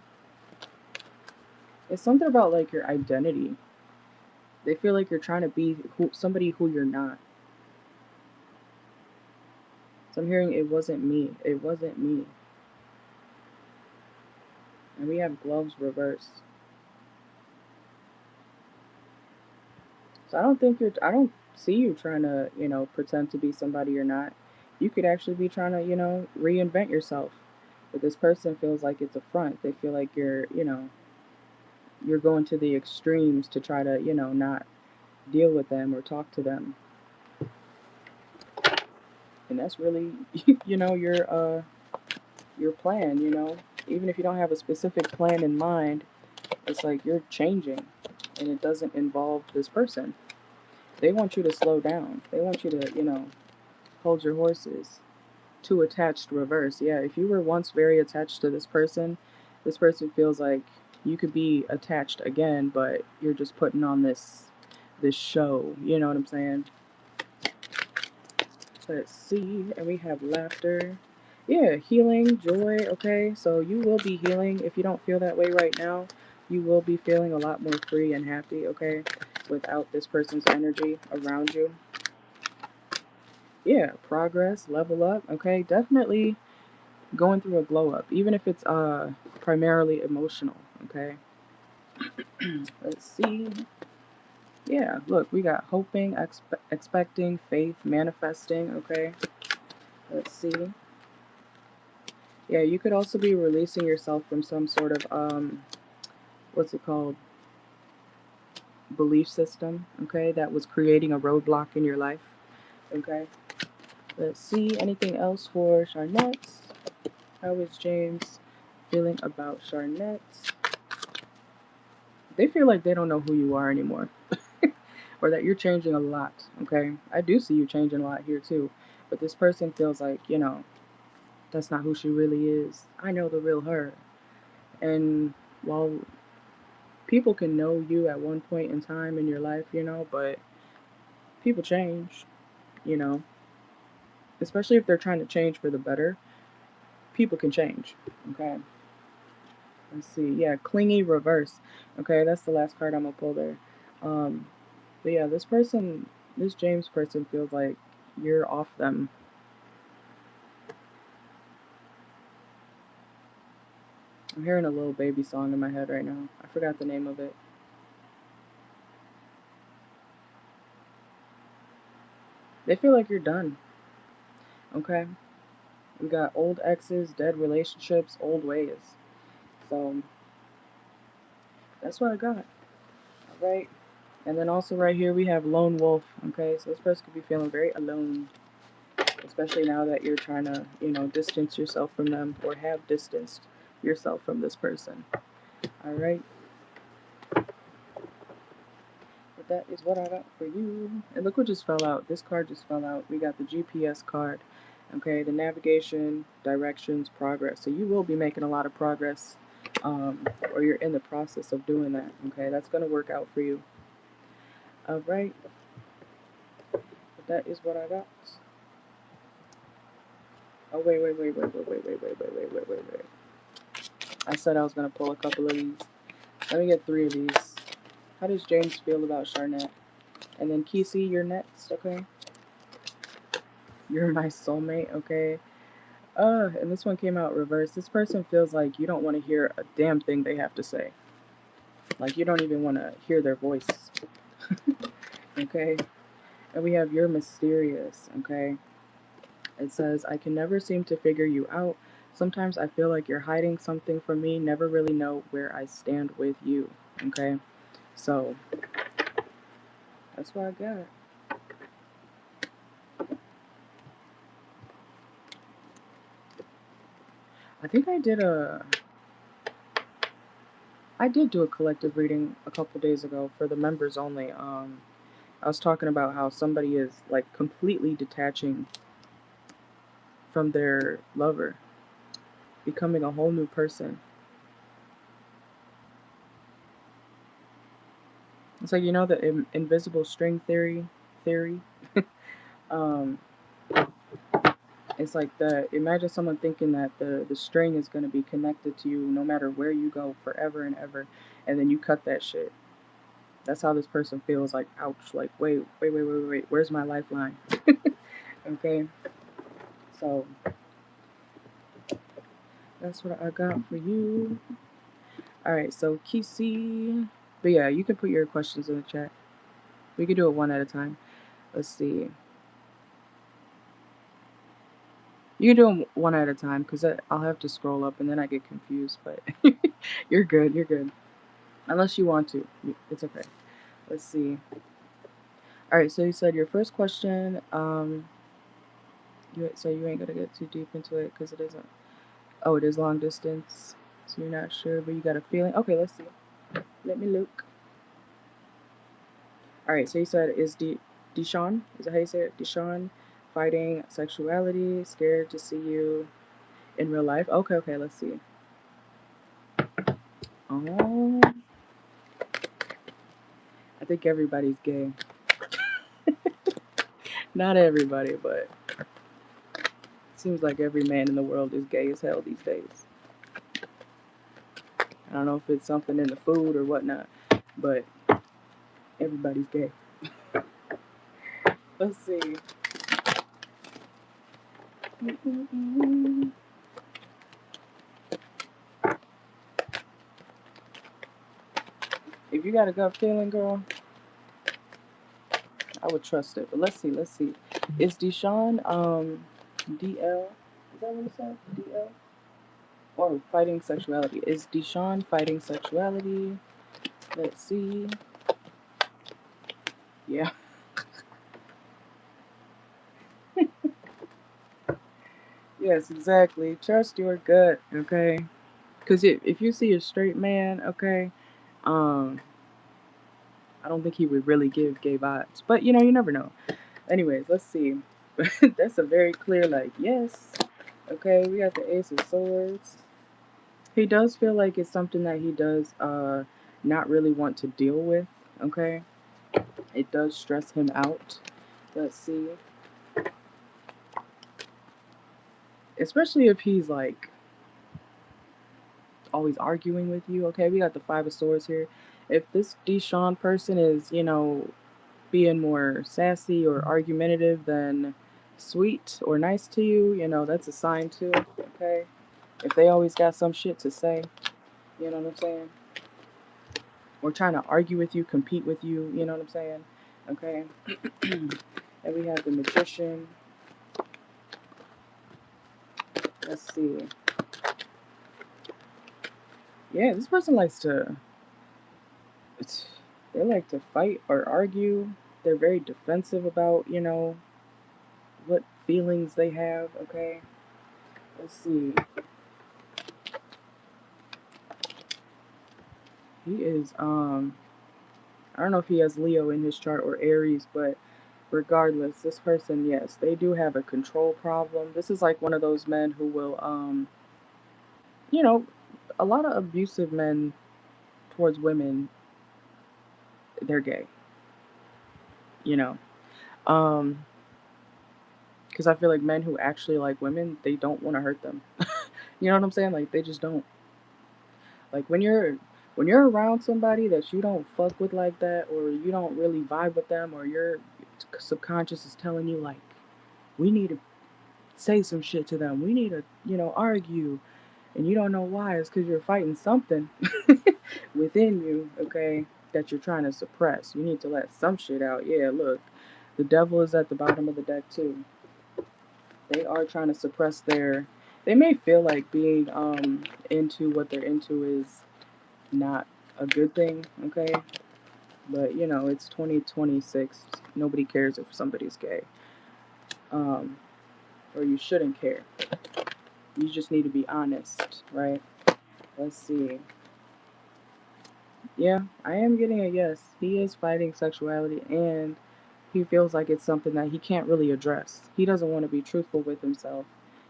It's something about like your identity. They feel like you're trying to be somebody who you're not. So I'm hearing it wasn't me. It wasn't me. And we have gloves reversed. So I don't see you trying to, pretend to be somebody you're not. You could actually be trying to, reinvent yourself. But this person feels like it's a front. They feel like you're going to the extremes to try to, not deal with them or talk to them. And that's really, you know, your plan, you know. Even if you don't have a specific plan in mind, it's like you're changing and it doesn't involve this person. They want you to slow down. They want you to, you know, hold your horses. Too attached reverse. Yeah, if you were once very attached to this person feels like you could be attached again, but you're just putting on this show. You know what I'm saying? Let's see. And we have laughter. Yeah, healing, joy. Okay, so you will be healing. If you don't feel that way right now, you will be feeling a lot more free and happy, okay, without this person's energy around you. Yeah, progress, level up, okay? Definitely going through a glow up, even if it's primarily emotional, okay? Let's see. Yeah, look, we got hoping, expecting, faith, manifesting, okay? Let's see. Yeah, you could also be releasing yourself from some sort of what's it called? Belief system, okay? That was creating a roadblock in your life, okay? Let's see. Anything else for Charnette? How is James feeling about Charnette? They feel like they don't know who you are anymore. Or that you're changing a lot, okay? I do see you changing a lot here too. But this person feels like, you know, that's not who she really is. I know the real her. And while people can know you at one point in time in your life, you know, but people change, you know, especially if they're trying to change for the better. People can change, okay? Let's see. Yeah, clingy reverse. Okay, that's the last card I'm gonna pull there. Um, but yeah, this James person feels like you're off them. I'm hearing a little baby song in my head right now. I forgot the name of it. They feel like you're done. Okay? We got old exes, dead relationships, old ways. So that's what I got. Alright. And then also right here we have lone wolf. Okay, so this person could be feeling very alone. Especially now that you're trying to, you know, distance yourself from them or have distanced yourself from this person. Alright. But that is what I got for you. And look what just fell out. This card just fell out. We got the GPS card. Okay, the navigation, directions, progress. So you will be making a lot of progress, or you're in the process of doing that. Okay, that's going to work out for you. All right, but that is what I got. Oh wait. I said I was going to pull a couple of these. Let me get 3 of these. How does James feel about Charnette? And then Kisi, you're next. Okay, you're my soulmate. Okay. And this one came out reverse. This person feels like you don't want to hear a damn thing they have to say. Like you don't even want to hear their voice. Okay? And we have you're mysterious, okay? It says, I can never seem to figure you out. Sometimes I feel like you're hiding something from me, never really know where I stand with you. Okay? So that's what I got. I think I did do a collective reading a couple days ago for the members only. I was talking about how somebody is like completely detaching from their lover, becoming a whole new person. It's like, you know, the invisible string theory. um, it's like imagine someone thinking that the string is going to be connected to you no matter where you go forever and ever, and then you cut that shit. That's how this person feels. Like, ouch. Like, wait. Where's my lifeline? Okay, so that's what I got for you. All right, so Kisi, but yeah, you can put your questions in the chat. We can do it one at a time. Let's see. You can do them one at a time because I'll have to scroll up and then I get confused. But you're good. You're good. Unless you want to, it's okay. Let's see. All right. So you said your first question. So you ain't gonna get too deep into it because it isn't. Oh, it is long distance. So you're not sure, but you got a feeling. Okay, let's see. Let me look. All right. So you said Deshawn? Is that how you say it? Deshawn, fighting sexuality, scared to see you in real life. Okay. Okay. Let's see. Oh, I think everybody's gay. Not everybody, but it seems like every man in the world is gay as hell these days. I don't know if it's something in the food or whatnot, but everybody's gay. Let's see. If you got a gut feeling, girl, I would trust it. But let's see. Let's see. Is Deshawn DL? Is that what it said? DL? Or fighting sexuality? Is Deshawn fighting sexuality? Let's see. Yeah. Yes, exactly. Trust your gut, okay? Because if you see a straight man, okay, um, I don't think he would really give gay vibes. But, you know, you never know. Anyways, let's see. That's a very clear, like, yes. Okay, we got the Ace of Swords. He does feel like it's something that he does not really want to deal with, okay? It does stress him out. Let's see. Especially if he's like always arguing with you, okay? We got the Five of Swords here. If this Deshawn person is, you know, being more sassy or argumentative than sweet or nice to you, you know, that's a sign too, okay? If they always got some shit to say, you know what I'm saying? Or trying to argue with you, compete with you, you know what I'm saying? Okay? And we have the Magician. Let's see. Yeah, this person likes to, they like to fight or argue. They're very defensive about, you know, what feelings they have, okay? Let's see. He is, I don't know if he has Leo in his chart or Aries, but regardless, this person, yes, they do have a control problem. This is like one of those men who will, you know, a lot of abusive men towards women, they're gay, you know. Um, because I feel like men who actually like women, they don't want to hurt them. You know what I'm saying? Like they just don't. Like when you're around somebody that you don't fuck with like that, or you don't really vibe with them, or your subconscious is telling you like, we need to say some shit to them. We need to, you know, argue, and you don't know why. It's because you're fighting something within you, okay, that you're trying to suppress. You need to let some shit out. Yeah, look, the devil is at the bottom of the deck too. They are trying to suppress their. They may feel like being into what they're into is not a good thing, okay? But you know, it's 2026. Nobody cares if somebody's gay, um, or you shouldn't care. You just need to be honest, right? Let's see. Yeah, I am getting a yes. He is fighting sexuality, and he feels like it's something that he can't really address. He doesn't want to be truthful with himself.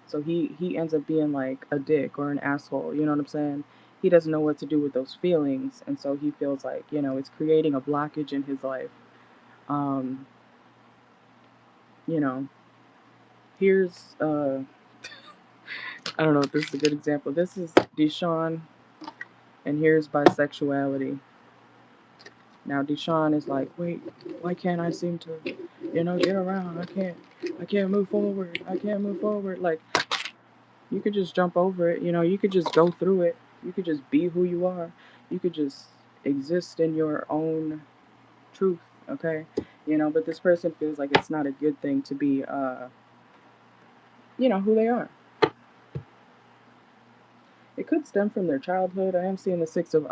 So he ends up being like a dick or an asshole, you know what I'm saying? He doesn't know what to do with those feelings, and so he feels like, you know, it's creating a blockage in his life. Um, you know, here's I don't know if this is a good example. This is Deshawn, and here's bisexuality. Now Deshawn is like, wait, why can't I seem to, you know, get around? I can't move forward. I can't move forward. Like, you could just jump over it. You know, you could just go through it. You could just be who you are. You could just exist in your own truth. Okay, you know. But this person feels like it's not a good thing to be, you know, who they are. It could stem from their childhood. I am seeing the Six of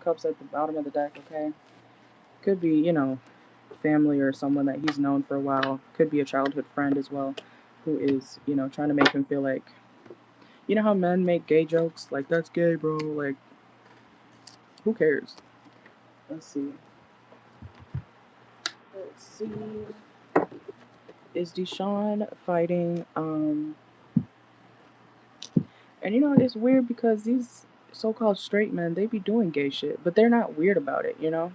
Cups at the bottom of the deck. Okay, could be, you know, family or someone that he's known for a while. Could be a childhood friend as well. who is, you know, trying to make him feel like, you know how men make gay jokes? Like, that's gay, bro. Like, who cares? Let's see. Let's see. Is Deshaun fighting? And you know, it's weird because these so-called straight men, they be doing gay shit, but they're not weird about it, you know?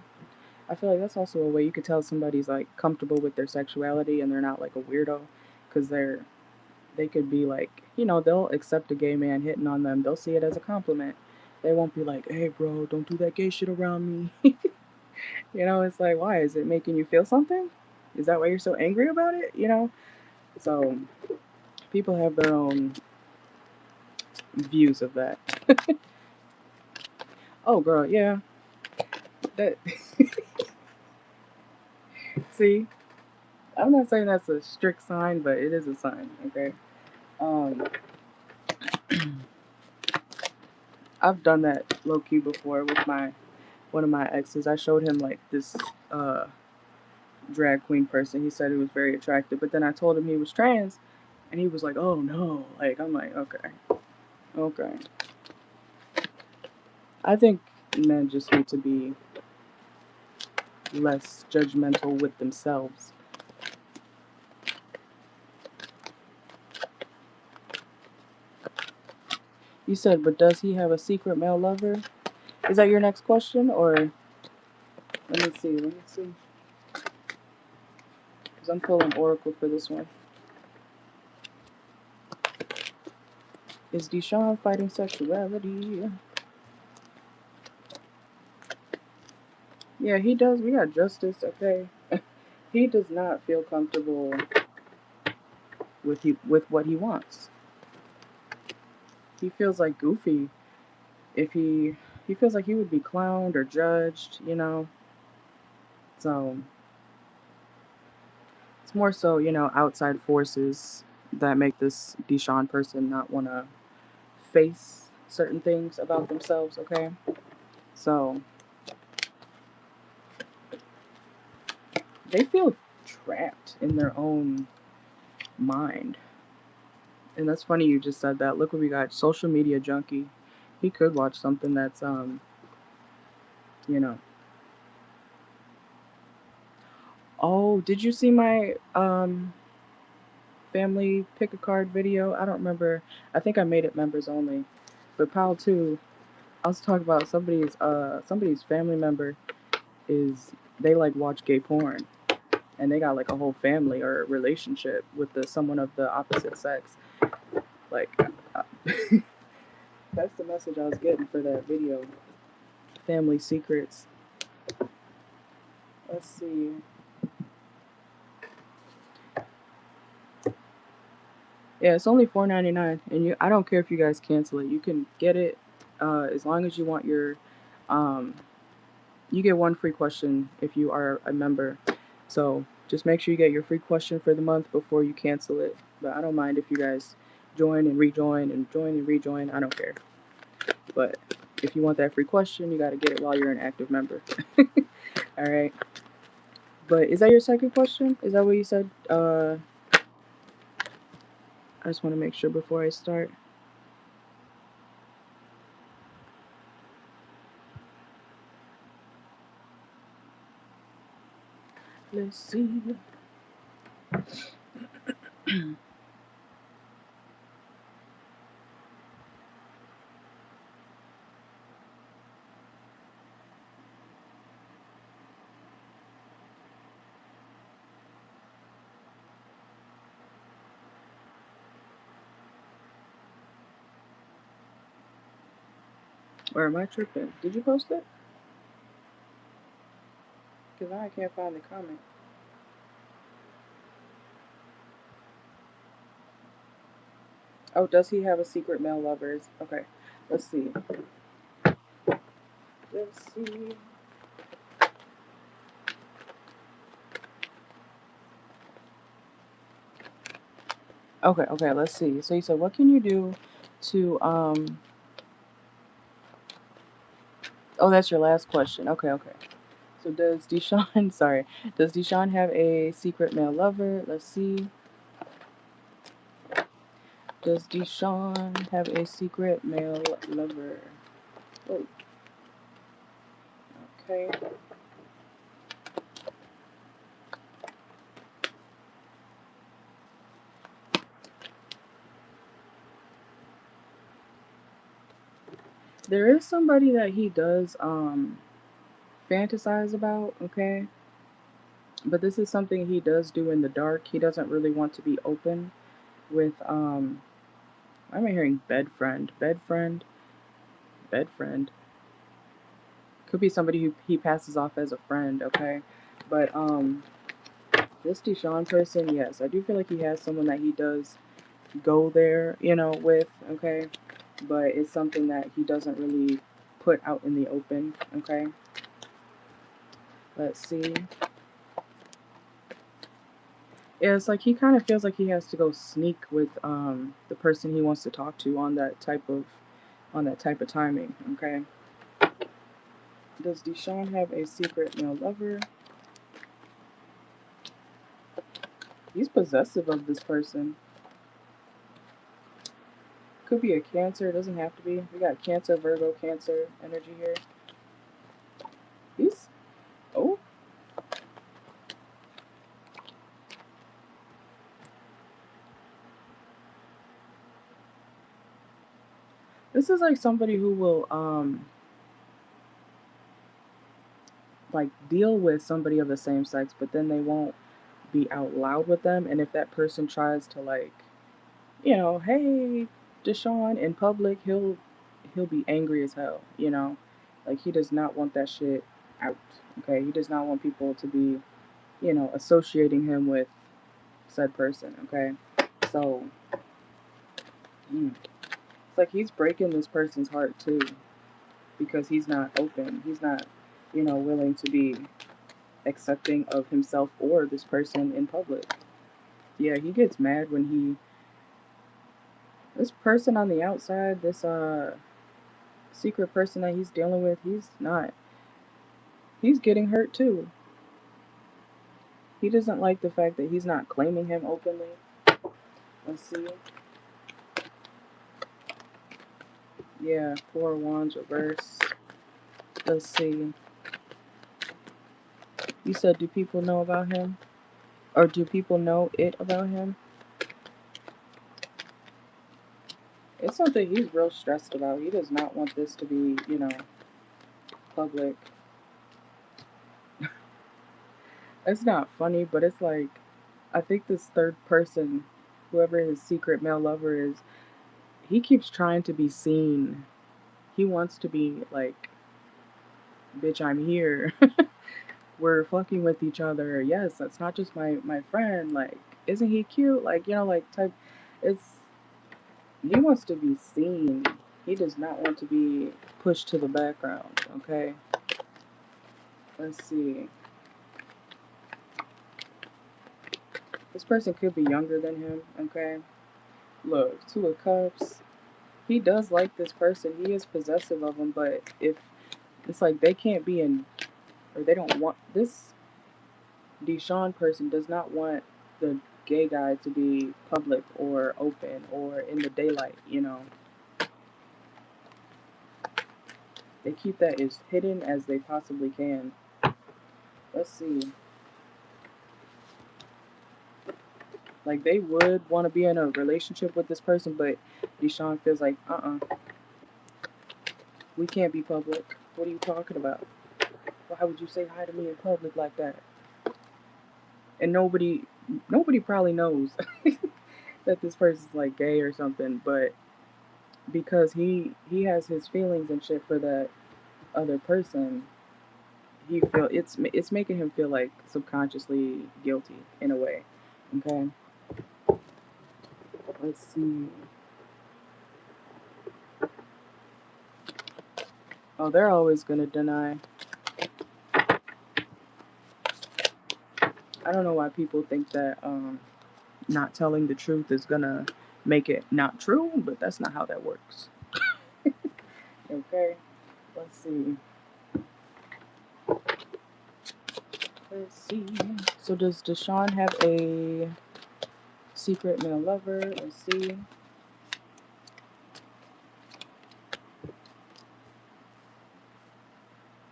I feel like that's also a way you could tell somebody's like comfortable with their sexuality and they're not like a weirdo, because they could be like, you know, they'll accept a gay man hitting on them. They'll see it as a compliment. They won't be like, hey, bro, don't do that gay shit around me. You know, it's like, why? Is it making you feel something? Is that why you're so angry about it? You know? So people have their own views of that. Oh, girl, yeah. That. See, I'm not saying that's a strict sign, but it is a sign, okay? Um, I've done that low key before with one of my exes. I showed him like this uh, drag queen person. He said he was very attractive, but then I told him he was trans, and he was like, "Oh no!" Like I'm like, okay, okay. I think men just need to be less judgmental with themselves. You said, but does he have a secret male lover? Is that your next question, or let me see, let me see, because I'm pulling oracle for this one. Is Deshaun fighting sexuality? Yeah, he does. We got justice, okay? He does not feel comfortable with what he wants. He feels like goofy if he feels like he would be clowned or judged, you know. So it's more so, you know, outside forces that make this Deshaun person not want to face certain things about themselves, okay? So they feel trapped in their own mind. And that's funny you just said that. Look what we got. Social media junkie. He could watch something that's you know. Oh, did you see my family pick a card video? I don't remember. I think I made it members only. But Pal 2, I was talking about somebody's family member is they like watch gay porn and they got like a whole family or a relationship with someone of the opposite sex. Like uh, that's the message I was getting for that video. Family secrets. Let's see. Yeah, it's only $4.99, and I don't care if you guys cancel it. You can get it as long as you want your. Um, you get one free question if you are a member. So just make sure you get your free question for the month before you cancel it. But I don't mind if you guys join and rejoin and join and rejoin. I don't care. But if you want that free question, you got to get it while you're an active member. All right. But is that your second question? Is that what you said? I just want to make sure before I start. Let's see. Or am I tripping? Did you post it? Because I can't find the comment. Oh, does he have a secret male lover? Okay, let's see. Let's see. Okay, let's see. So you said, what can you do to oh, that's your last question. Okay. So does Deshaun does Deshaun have a secret male lover? Let's see. Does Deshaun have a secret male lover? Oh, okay. There is somebody that he does fantasize about, okay? But this is something he does do in the dark. He doesn't really want to be open with I'm hearing bed friend. Bed friend. Bed friend. Could be somebody who he passes off as a friend, okay? But this Deshaun person, yes, I do feel like he has someone that he does go there, you know, with, okay? But it's something that he doesn't really put out in the open, okay? Let's see. Yeah, it's like he kind of feels like he has to go sneak with the person he wants to talk to on that type of timing, okay? Does Deshaun have a secret male lover? He's possessive of this person. Could be a Cancer, doesn't have to be. We got Cancer, Virgo, Cancer energy here. He's oh. This is like somebody who will like deal with somebody of the same sex, but then they won't be out loud with them. And if that person tries to like, you know, hey, Deshaun in public, he'll be angry as hell, you know? Like he does not want that shit out. Okay? He does not want people to be, you know, associating him with said person, okay? So it's like he's breaking this person's heart too because he's not open. He's not, you know, willing to be accepting of himself or this person in public. Yeah, he gets mad when this person on the outside, this secret person that he's dealing with, he's getting hurt too. He doesn't like the fact that he's not claiming him openly. Let's see. Yeah, 4 of Wands reverse. Let's see. You said, do people know about him? Or do people know it about him? It's something he's real stressed about. He does not want this to be, you know, public. It's not funny, but it's like, I think this third person, whoever his secret male lover is, he keeps trying to be seen. He wants to be like, bitch, I'm here. We're fucking with each other. Yes, that's not just my friend. Like, isn't he cute? Like, you know, like type. It's he wants to be seen. He does not want to be pushed to the background. Okay. Let's see. This person could be younger than him. Okay. Look, 2 of Cups. He does like this person. He is possessive of him, but if it's like they can't be in, or they don't want this Deshaun person does not want the gay guy to be public or open or in the daylight, you know. They keep that as hidden as they possibly can. Let's see. Like they would want to be in a relationship with this person, but Deshaun feels like, we can't be public. What are you talking about? Why would you say hi to me in public like that? And nobody probably knows that this person's like gay or something, but because he has his feelings and shit for that other person, he feel it's making him feel like subconsciously guilty in a way. Okay, let's see. Oh, they're always gonna deny. I don't know why people think that not telling the truth is gonna make it not true, but that's not how that works. Okay, let's see. Let's see. So does Deshaun have a secret male lover? Let's see.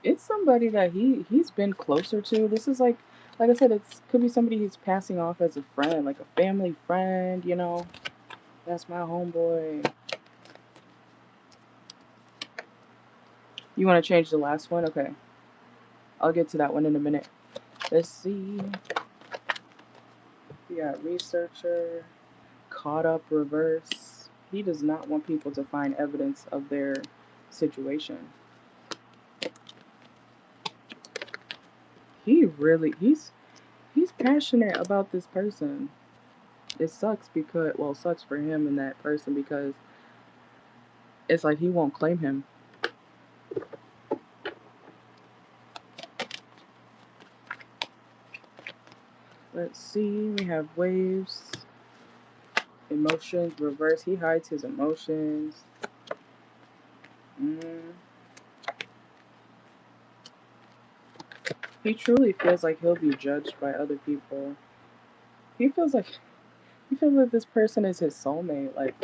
It's somebody that he's been closer to. This is like I said, it's could be somebody he's passing off as a friend, like a family friend, you know. That's my homeboy. You want to change the last one? Okay. I'll get to that one in a minute. Let's see. We got researcher, caught up reverse. He does not want people to find evidence of their situation. He's passionate about this person. It sucks because, well, it sucks for him and that person because it's like he won't claim him. Let's see. We have waves, emotions, reverse. He hides his emotions. Mm. He truly feels like he'll be judged by other people. He feels like he feels like this person is his soulmate, like,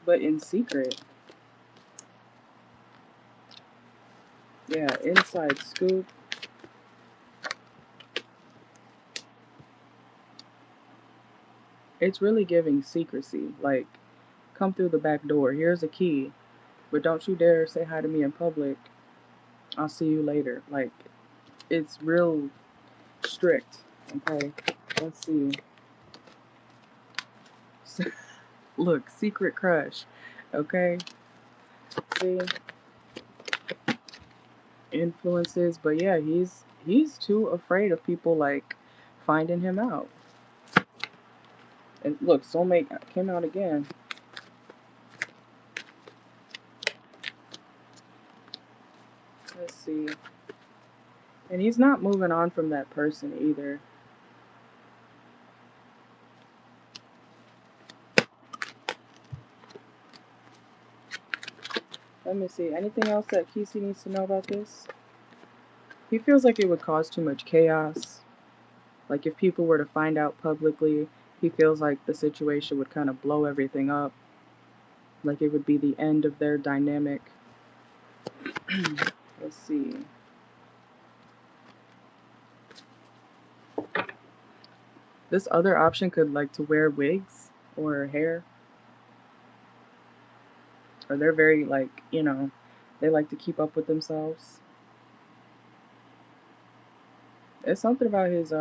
but in secret. Yeah, inside scoop. It's really giving secrecy. Like, come through the back door. Here's a key, but don't you dare say hi to me in public. I'll see you later. Like, it's real strict. Okay, let's see. Look, secret crush. Okay, see influences, but yeah, he's too afraid of people like finding him out. And look, soulmate came out again. Let's see. And he's not moving on from that person either. Let me see. Anything else that Kesey needs to know about this? He feels like it would cause too much chaos. Like if people were to find out publicly, he feels like the situation would kind of blow everything up. Like it would be the end of their dynamic. Let's see. This other option could like to wear wigs or hair. Or they're very like, you know, they like to keep up with themselves. It's something about his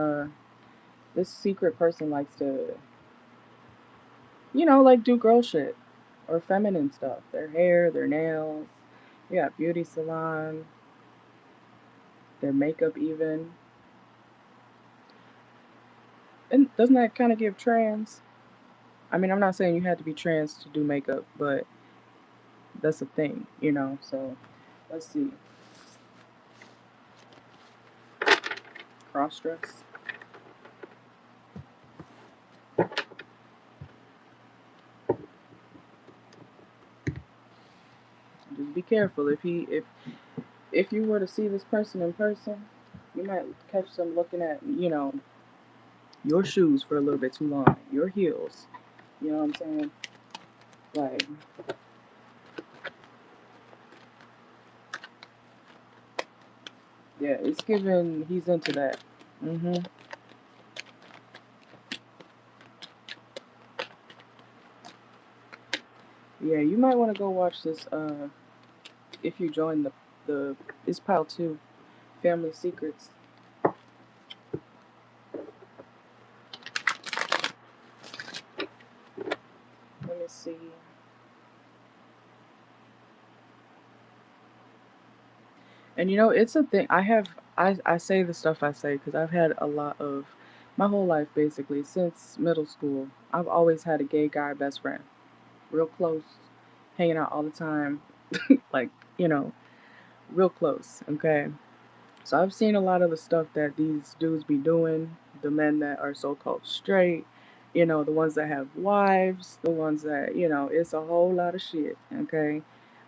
this secret person likes to, you know, like do girl shit or feminine stuff. Their hair, their nails. Yeah, beauty salon, their makeup even. And doesn't that kind of give trans? I mean, I'm not saying you had to be trans to do makeup, but that's a thing, you know. So let's see. Cross dress. Just be careful. If you were to see this person in person, you might catch them looking at, you know, your shoes for a little bit too long, your heels. You know what I'm saying? Like, yeah, it's given. He's into that. Mhm. Yeah, you might want to go watch this. If you join the it's pile two, Family Secrets. Let me see. And you know, it's a thing. I say the stuff I say because I've had a lot of my whole life basically since middle school. I've always had a gay guy best friend, real close, hanging out all the time, like you know, real close. Okay, so I've seen a lot of the stuff that these dudes be doing. The men that are so called straight, you know, the ones that have wives, the ones that you know, it's a whole lot of shit. Okay,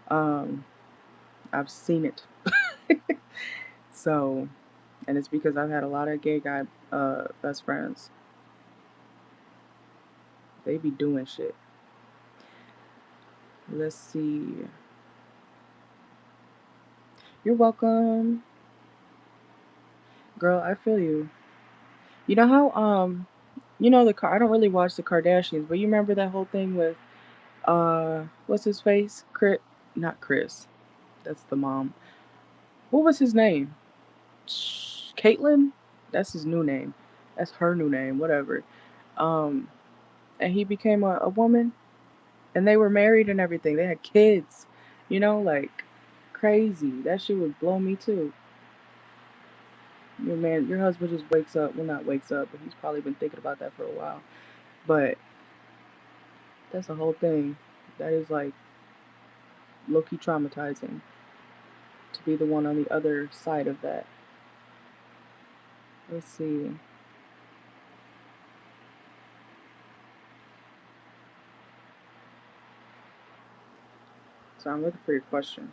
um, I've seen it. So, and it's because I've had a lot of gay guy best friends. They be doing shit. Let's see. You're welcome. Girl, I feel you. You know how I don't really watch the Kardashians, but you remember that whole thing with what's his face? Not Chris. That's the mom. What was his name? Caitlyn? That's his new name. That's her new name, whatever. Um and he became a woman and they were married and everything. They had kids. Like crazy. That shit would blow me too. Your husband just wakes up. Well, not wakes up, but he's probably been thinking about that for a while. But that's the whole thing. That is like low-key traumatizing to be the one on the other side of that. Let's see. So I'm looking for your question.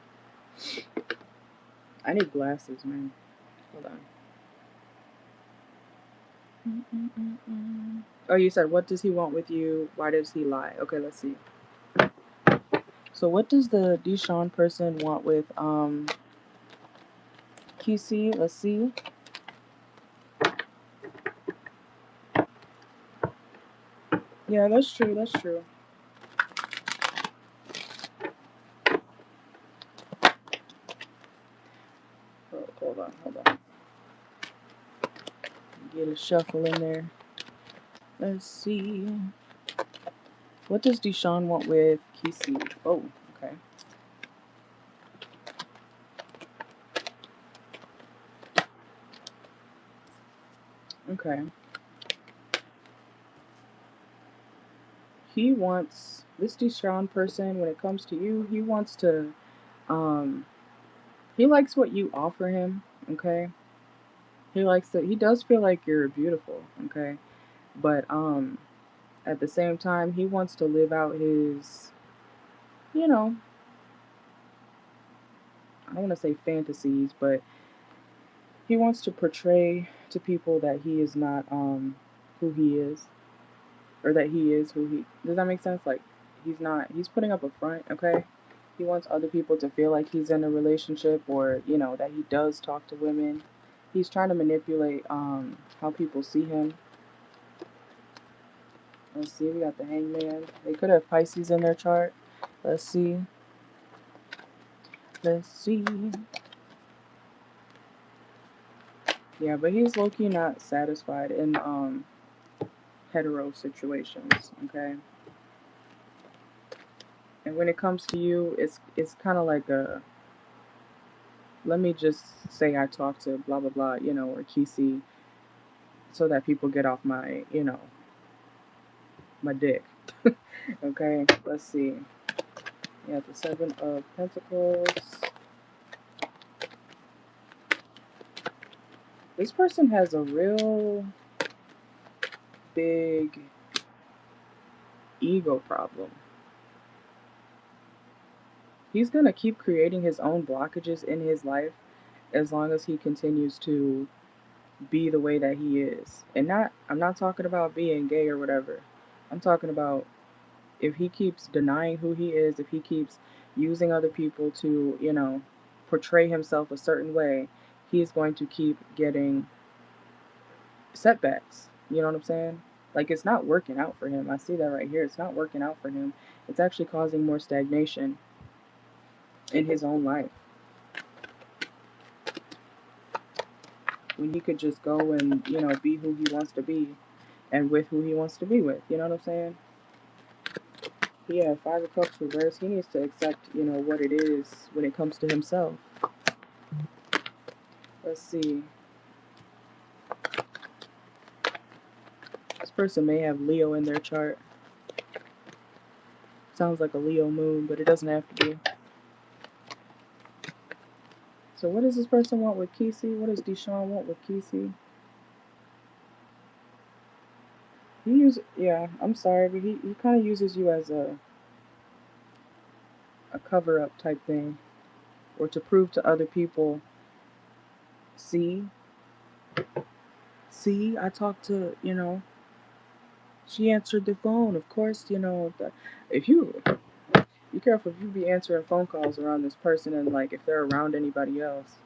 I need glasses, man. Hold on. Oh, you said, what does he want with you? Why does he lie? Okay, let's see. So what does the Deshaun person want with QC? Let's see. Yeah, that's true. That's true. Oh, hold on. Get a shuffle in there. Let's see. What does Deshaun want with QC? Oh, okay. Okay. He wants this Deshaun person. When it comes to you, he wants to. Um, he likes what you offer him. Okay. He likes that. He does feel like you're beautiful. Okay. But at the same time, he wants to live out his. You know, I don't want to say fantasies, but he wants to portray to people that he is not who he is, or that he is who he. Does that make sense? Like he's not. He's putting up a front. Okay. He wants other people to feel like he's in a relationship, or that he does talk to women. He's trying to manipulate how people see him. Let's see, we got the Hangman. They could have Pisces in their chart. Let's see. Let's see. Yeah, but he's low-key not satisfied in hetero situations, okay? And when it comes to you, it's kind of like a, let me just say I talk to blah blah blah, or Kisi, so that people get off my dick. Okay, let's see. We have the Seven of Pentacles. This person has a real big ego problem. He's going to keep creating his own blockages in his life as long as he continues to be the way that he is. And I'm not talking about being gay or whatever. I'm talking about if he keeps denying who he is, if he keeps using other people to, portray himself a certain way, he is going to keep getting setbacks. You know what I'm saying? Like it's not working out for him. I see that right here. It's not working out for him. It's actually causing more stagnation in his own life. When he could just go and, be who he wants to be and with who he wants to be with. You know what I'm saying? Yeah, Five of Cups reverse. He needs to accept, what it is when it comes to himself. Let's see. This person may have Leo in their chart. Sounds like a Leo moon, but it doesn't have to be. So what does this person want with Kisi? What does Deshaun want with Kisi? Yeah, I'm sorry, but he kind of uses you as a cover up type thing, or to prove to other people, see, I talked to, she answered the phone. Of course, if you be careful if you be answering phone calls around this person and like if they're around anybody else.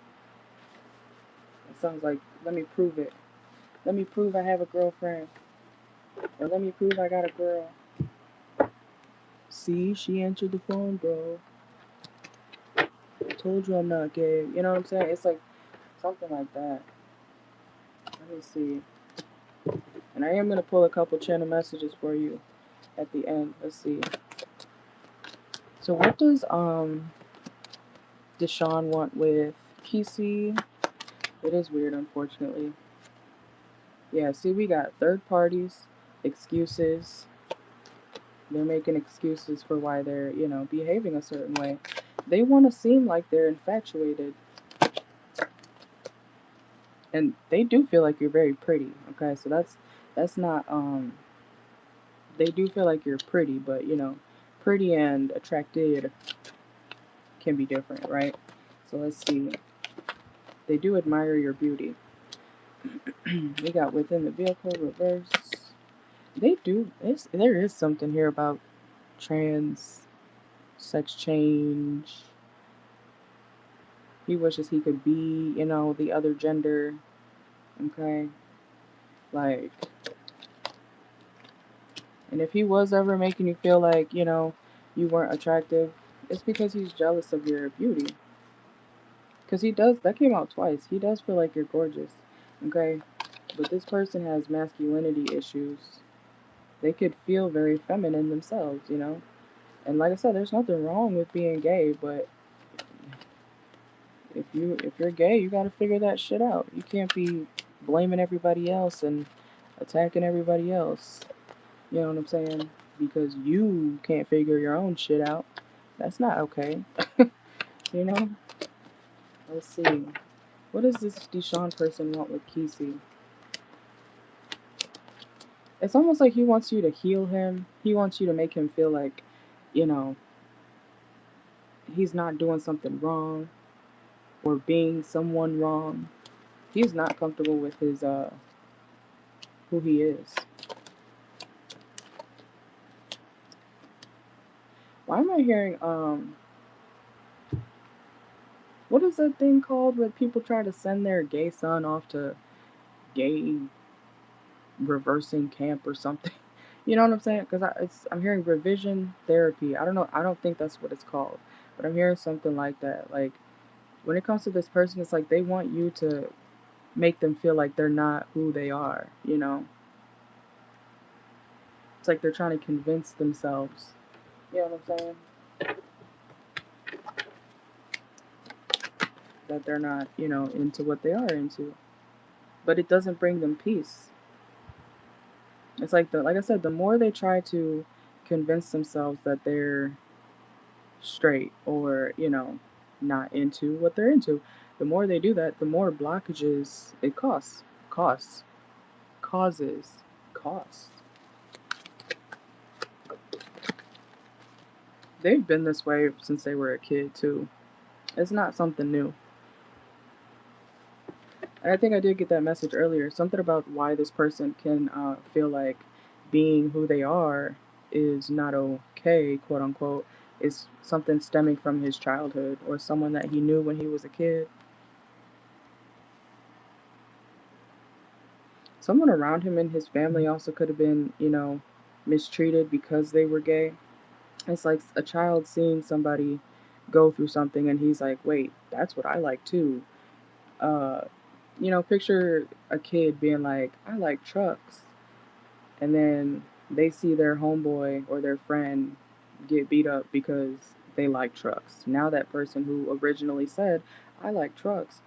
It sounds like, let me prove it. Let me prove I have a girlfriend. Or let me prove I got a girl. See, she answered the phone, bro. I told you I'm not gay. You know what I'm saying? It's like something like that. Let me see. And I am going to pull a couple channel messages for you at the end. Let's see. So what does Deshaun want with Kesey? It is weird, unfortunately. Yeah, see, we got third parties, excuses. They're making excuses for why they're, you know, behaving a certain way. They want to seem like they're infatuated. And they do feel like you're very pretty. Okay, so that's not they do feel like you're pretty, but you know, pretty and attracted can be different, right? So let's see. They do admire your beauty. We got within the vehicle, reverse. They do. There is something here about trans, sex change. He wishes he could be, you know, the other gender. Okay? Like, and if he was ever making you feel like, you know, you weren't attractive, it's because he's jealous of your beauty. Because he does, that came out twice. He does feel like you're gorgeous. Okay? But this person has masculinity issues. They could feel very feminine themselves, you know? And like I said, there's nothing wrong with being gay, but if you're gay, you gotta figure that shit out. You can't be blaming everybody else and attacking everybody else. You know what I'm saying? Because you can't figure your own shit out. That's not okay. You know? Let's see. What does this Deshaun person want with Kesey? It's almost like he wants you to heal him. He wants you to make him feel like, you know, he's not doing something wrong or being someone wrong. He's not comfortable with his who he is. Why am I hearing what is that thing called when people try to send their gay son off to gay reversing camp or something? You know what I'm saying? Because I'm hearing revision therapy. I don't know. I don't think that's what it's called, but I'm hearing something like that. Like when it comes to this person, it's like they want you to make them feel like they're not who they are. You know, it's like they're trying to convince themselves. You know what I'm saying? That they're not, you know, into what they are into. But it doesn't bring them peace. It's like like I said, the more they try to convince themselves that they're straight or, you know, not into what they're into, the more they do that, the more blockages it costs, causes, costs. They've been this way since they were a kid too. It's not something new. And I think I did get that message earlier. Something about why this person can feel like being who they are is not okay, quote unquote, is something stemming from his childhood or someone that he knew when he was a kid. Someone around him in his family also could have been, you know, mistreated because they were gay. It's like a child seeing somebody go through something and he's like, wait, that's what I like too. Uh, you know, picture a kid being like, I like trucks. And then they see their homeboy or their friend get beat up because they like trucks. Now that person who originally said, I like trucks,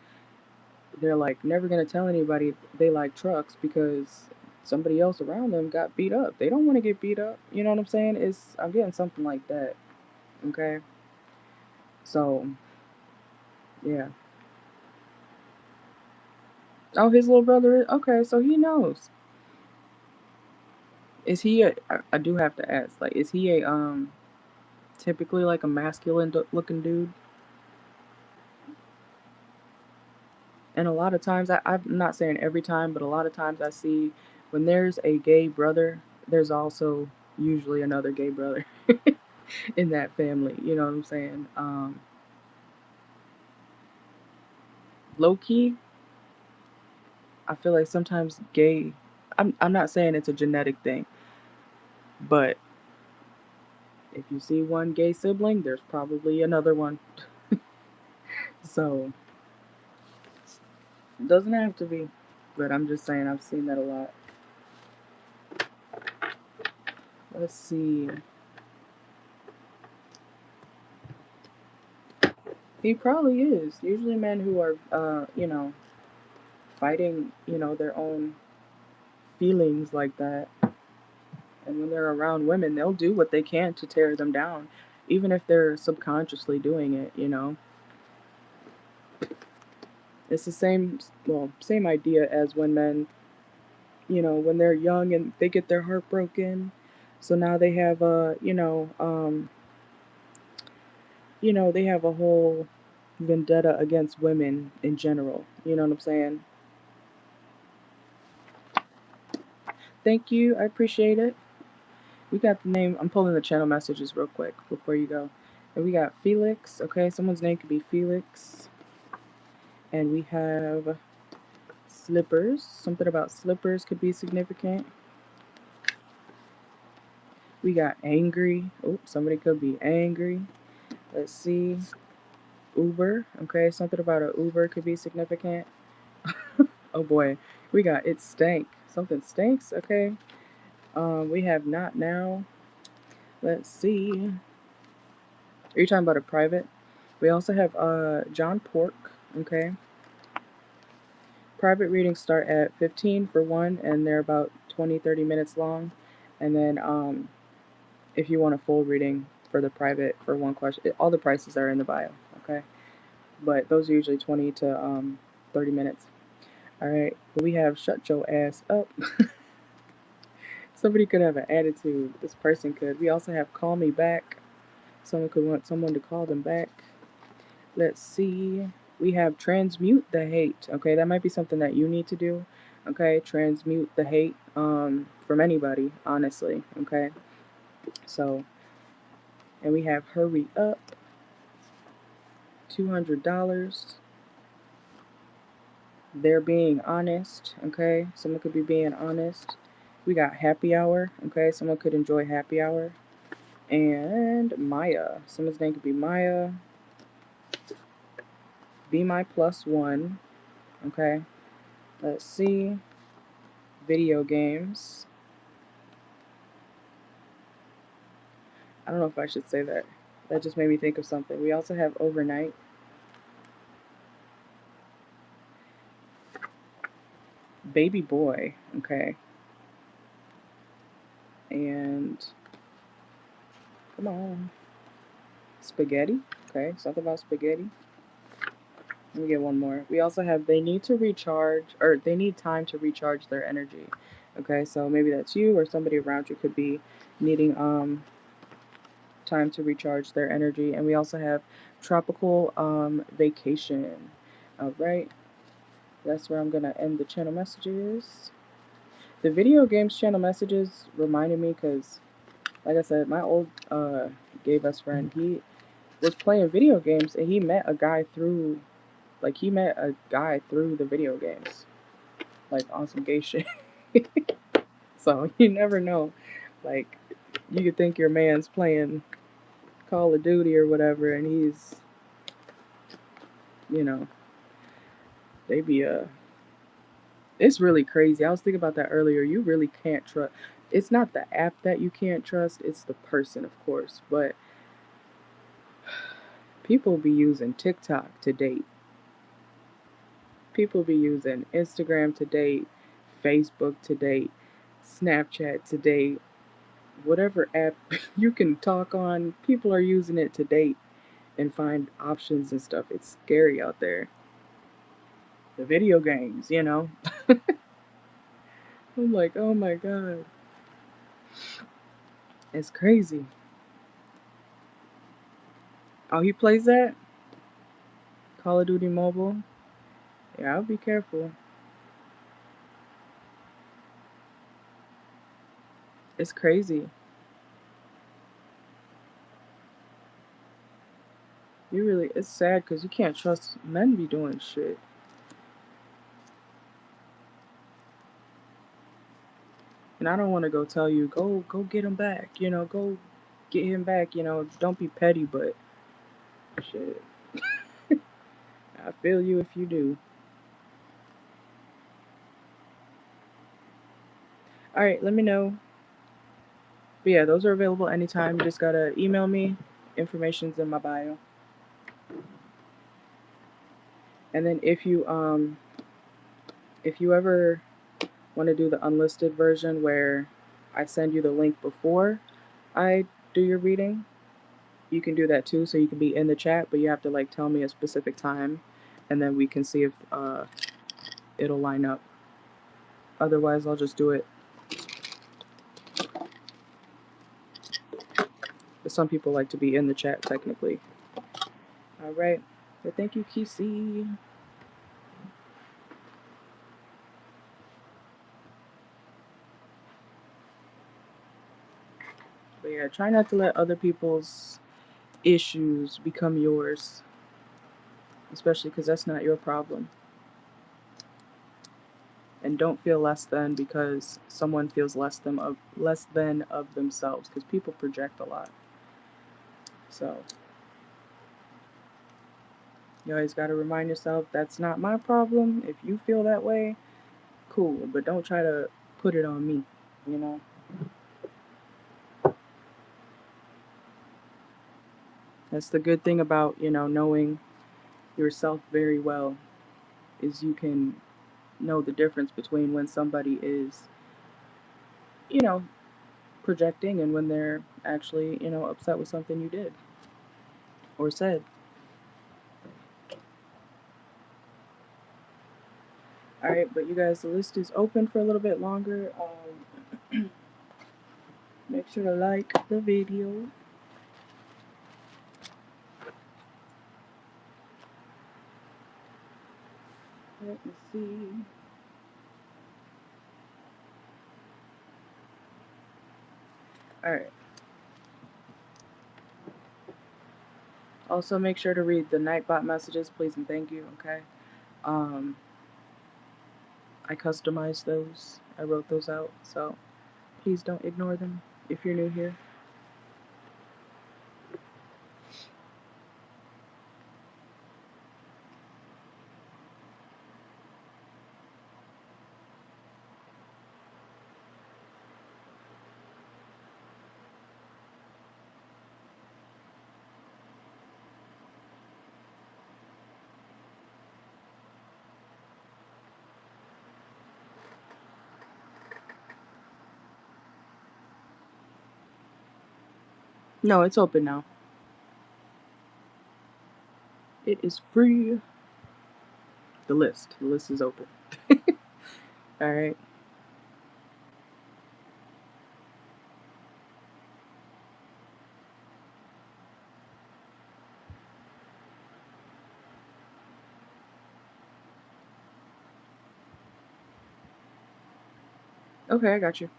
they're like never gonna tell anybody they like trucks because somebody else around them got beat up. They don't want to get beat up. You know what I'm saying? I'm getting something like that. Okay. So yeah. Oh, his little brother. Okay, so he knows. Is he I do have to ask. Like, is he a typically like a masculine looking dude? And a lot of times, I'm not saying every time, but a lot of times I see when there's a gay brother, there's also usually another gay brother. in that family. You know what I'm saying? Low key, I feel like sometimes gay. I'm not saying it's a genetic thing, but if you see one gay sibling, there's probably another one. So it doesn't have to be, but I'm just saying I've seen that a lot. Let's see. He probably is. Usually men who are, fighting, their own feelings like that. And when they're around women, they'll do what they can to tear them down, even if they're subconsciously doing it. It's the same idea as when men, when they're young and they get their heart broken. So now they have they have a whole vendetta against women in general. You know what I'm saying? Thank you. I appreciate it. We got the name. I'm pulling the channel messages real quick before you go. And we got Felix. Okay, someone's name could be Felix. And we have slippers. Something about slippers could be significant. We got angry. Oh, somebody could be angry. Let's see. Uber. Okay, something about an Uber could be significant. Oh boy. We got it stank. Something stinks. Okay. We have not now. Let's see. Are you talking about a private? We also have John Pork. Okay. Private readings start at 15 for one, and they're about 20-30 minutes long. And then if you want a full reading for the private for one question, all the prices are in the bio. Okay. But those are usually 20 to 30 minutes. All right. We have shut your ass up. Somebody could have an attitude. This person could. We also have call me back. Someone could want someone to call them back. Let's see. We have transmute the hate. Okay, that might be something that you need to do. Okay, transmute the hate from anybody, honestly. Okay, so, and we have hurry up. $200. They're being honest. Okay, someone could be being honest. We got happy hour. Okay, someone could enjoy happy hour. And Maya. Someone's name could be Maya. Be my plus one. Okay, let's see. Video games. I don't know if I should say that. That just made me think of something. We also have overnight. Baby boy. Okay. And come on. Spaghetti. Okay, something about spaghetti. Let me get one more. We also have they need to recharge, or they need time to recharge their energy. Okay, so maybe that's you or somebody around you could be needing time to recharge their energy. And we also have tropical vacation. All right, that's where I'm gonna end the channel messages. The video games channel messages reminded me because, like I said, my old gay best friend, he was playing video games and he met a guy through the video games, like on some gay shit. So you never know. Like, you could think your man's playing Call of Duty or whatever, and he's, you know, they be it's really crazy. I was thinking about that earlier. You really can't trust. It's not the app that you can't trust, it's the person, of course. But people be using TikTok to date. People be using Instagram to date, Facebook to date, Snapchat to date, whatever app you can talk on, people are using it to date and find options and stuff. It's scary out there. The video games. I'm like, oh my god. It's crazy. Oh, he plays that? Call of Duty Mobile? Yeah, I'll be careful. It's crazy. You really, it's sad because you can't trust men be doing shit. And I don't want to go tell you, go get him back, you know, go get him back, you know, don't be petty, but shit. I feel you if you do. Alright, let me know. But yeah, those are available anytime. You just gotta email me. Information's in my bio. And then if you ever want to do the unlisted version where I send you the link before I do your reading, you can do that too. So you can be in the chat, but you have to like tell me a specific time, and then we can see if it'll line up. Otherwise, I'll just do it. But some people like to be in the chat technically. All right. So thank you, Kisi. But yeah, try not to let other people's issues become yours, especially because that's not your problem. And don't feel less than because someone feels less than of themselves, because people project a lot. So you always got to remind yourself that's not my problem. If you feel that way, cool, but don't try to put it on me, you know. That's the good thing about, you know, knowing yourself very well, is you can know the difference between when somebody is, you know, projecting and when they're actually, you know, upset with something you did or said. All right, but you guys, the list is open for a little bit longer. Make sure to like the video. Let me see. All right. Also, make sure to read the Nightbot messages, please and thank you. Okay. Um, I customized those. I wrote those out, so please don't ignore them if you're new here. No, it's open now. It is free. The list is open. All right. Okay, I got you.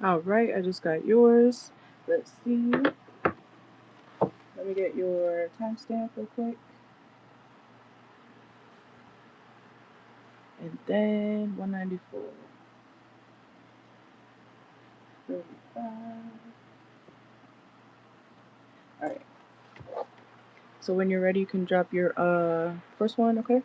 All right, I just got yours. Let's see. Let me get your timestamp real quick. And then 194. 35. All right. So when you're ready, you can drop your first one, okay?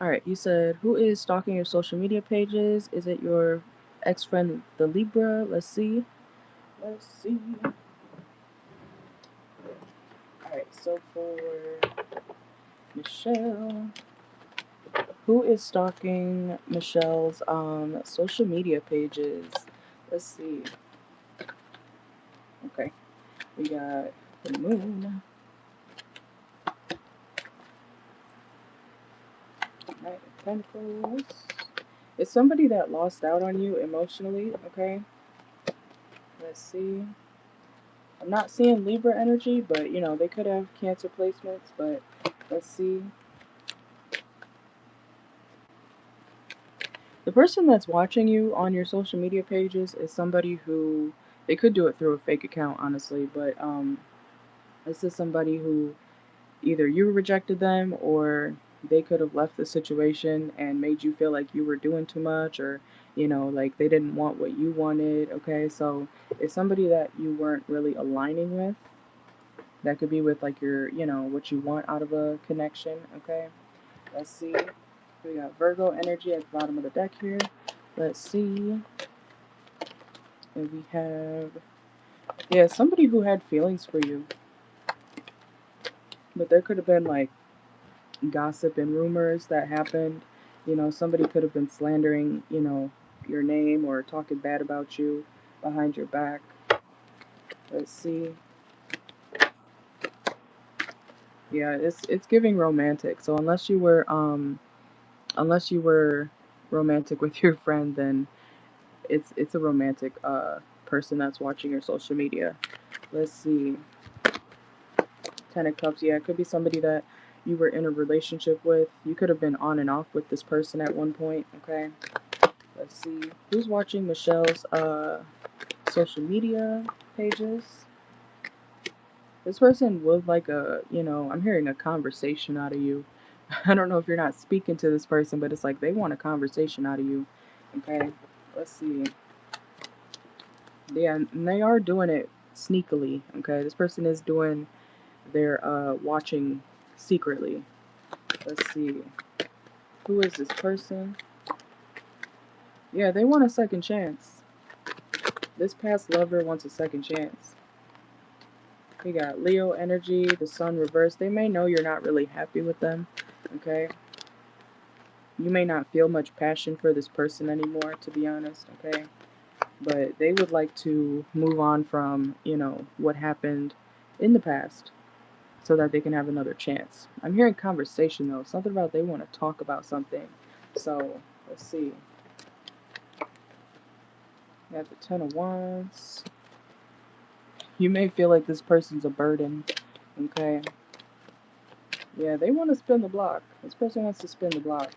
All right. You said, who is stalking your social media pages? Is it your ex-friend, the Libra? Let's see. Let's see. Alright, so for Michelle, who is stalking Michelle's social media pages? Let's see. Okay, we got the moon, Knight of Pentacles. It's somebody that lost out on you emotionally, okay? Let's see. I'm not seeing Libra energy, but you know, they could have Cancer placements, but let's see. The person that's watching you on your social media pages is somebody who, they could do it through a fake account, honestly, but this is somebody who either you rejected them or they could have left the situation and made you feel like you were doing too much, or you know, like they didn't want what you wanted. Okay, so it's somebody that you weren't really aligning with. That could be with like your, you know, what you want out of a connection. Okay, let's see. We got Virgo energy at the bottom of the deck here. Let's see. And we have, yeah, somebody who had feelings for you, but there could have been like gossip and rumors that happened. You know, somebody could have been slandering, you know, your name or talking bad about you behind your back. Let's see. Yeah, it's giving romantic. So unless you were romantic with your friend, then it's a romantic person that's watching your social media. Let's see. Ten of Cups. Yeah, it could be somebody that you were in a relationship with. You could have been on and off with this person at one point. Okay. Let's see. Who's watching Michelle's social media pages? This person would like a, you know, I'm hearing a conversation out of you. I don't know if you're not speaking to this person, but it's like they want a conversation out of you. Okay. Let's see. Yeah, and they are doing it sneakily. Okay. This person is doing their watching secretly. Let's see. Who is this person? Yeah, they want a second chance. This past lover wants a second chance. We got Leo energy, the sun reversed. They may know you're not really happy with them, okay? You may not feel much passion for this person anymore, to be honest, okay? But they would like to move on from, you know, what happened in the past so that they can have another chance. I'm hearing conversation, though. Something about they want to talk about something. So, let's see. We got the Ten of Wands. You may feel like this person's a burden, okay? Yeah, they want to spin the block. This person wants to spin the block.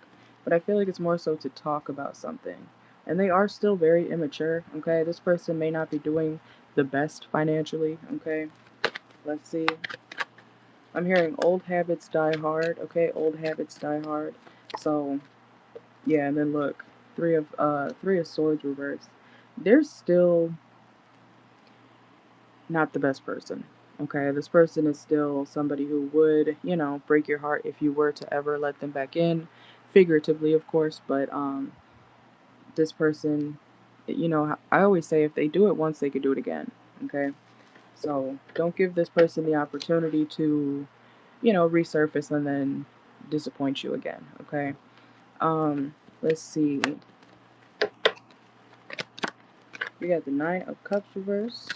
But I feel like it's more so to talk about something. And they are still very immature, okay? This person may not be doing the best financially, okay? Let's see. I'm hearing old habits die hard, okay? Old habits die hard. So, yeah, and then look, Three of Swords reversed. They're still not the best person. Okay, this person is still somebody who would, you know, break your heart if you were to ever let them back in, figuratively, of course. But this person, you know, I always say if they do it once, they could do it again. Okay, so don't give this person the opportunity to, you know, resurface and then disappoint you again. Okay, let's see. We got the Nine of Cups reverse.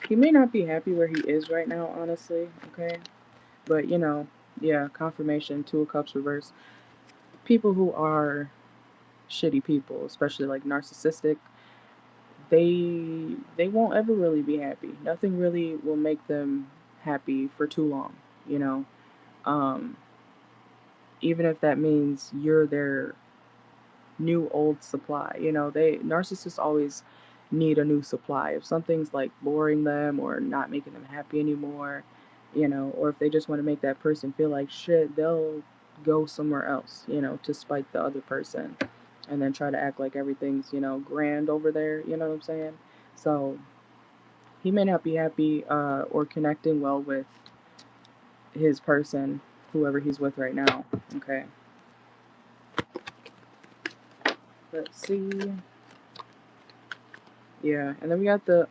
He may not be happy where he is right now, honestly. Okay. But, you know, yeah, confirmation, Two of Cups reverse. People who are shitty people, especially like narcissistic, they won't ever really be happy. Nothing really will make them happy for too long, you know. Um, Even if that means you're their new old supply. You know, they narcissists always need a new supply. If something's like boring them or not making them happy anymore, you know, or if they just want to make that person feel like shit, they'll go somewhere else, you know, to spite the other person and then try to act like everything's, you know, grand over there, you know what I'm saying? So he may not be happy or connecting well with his person, whoever he's with right now. Okay. Let's see. Yeah, and then we got the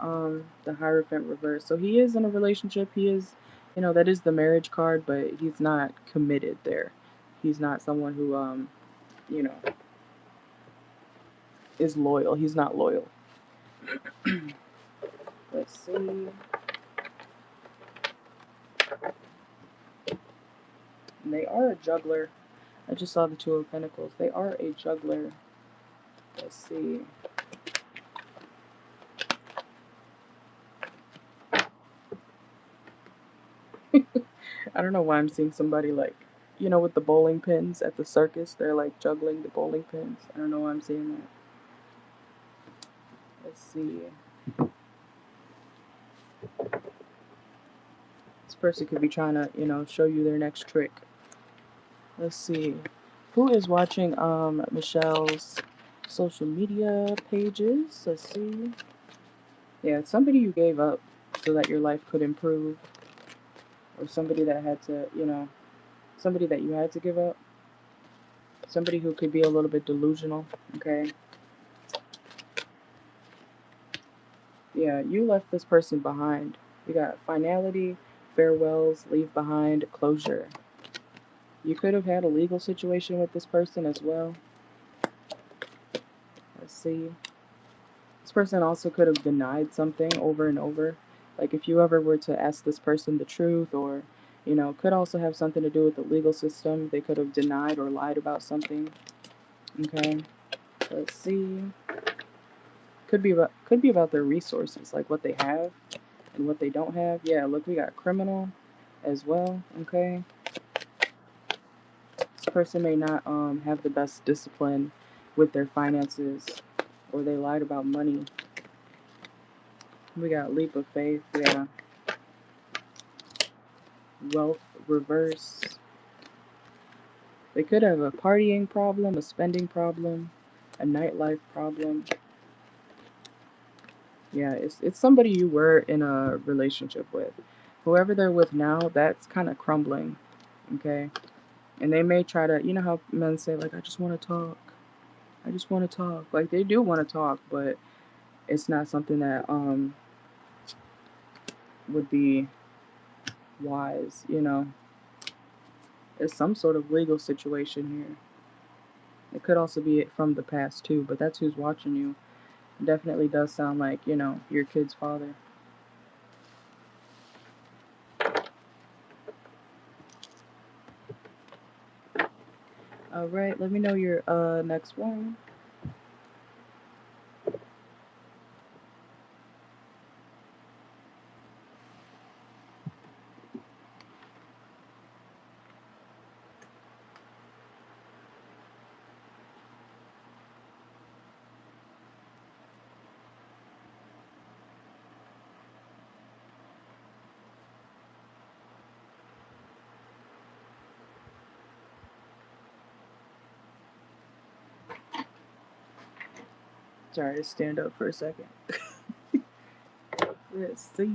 Hierophant reverse. So he is in a relationship. He is that is the marriage card, but he's not committed there. He's not someone who, you know, is loyal. He's not loyal. Let's see. And they are a juggler. I just saw the Two of Pentacles. They are a juggler. Let's see. I don't know why I'm seeing somebody like, with the bowling pins at the circus. They're like juggling the bowling pins. I don't know why I'm seeing that. Let's see. This person could be trying to, show you their next trick. Let's see. Who is watching Michelle's social media pages? Let's see. Yeah, it's somebody you gave up so that your life could improve. Or somebody that had to, somebody that you had to give up. Somebody who could be a little bit delusional, okay? Yeah, you left this person behind. You got finality, farewells, leave behind, closure. You could have had a legal situation with this person as well. Let's see. This person also could have denied something over and over. Like if you ever were to ask this person the truth, or, could also have something to do with the legal system. They could have denied or lied about something. Okay. Let's see. Could be about their resources, like what they have and what they don't have. Yeah, look, we got criminal as well. Okay. This person may not have the best discipline with their finances, or they lied about money. We got leap of faith. Yeah. Wealth reverse. They could have a partying problem, a spending problem, a nightlife problem. Yeah, it's somebody you were in a relationship with. Whoever they're with now, that's kind of crumbling. Okay? And they may try to, how men say, like, I just want to talk. I just want to talk. Like, they do want to talk, but it's not something that would be wise. It's some sort of legal situation here. It could also be from the past, too, but that's who's watching you. It definitely does sound like, your kid's father. Alright, let me know your next one. Sorry, stand up for a second. Let's see.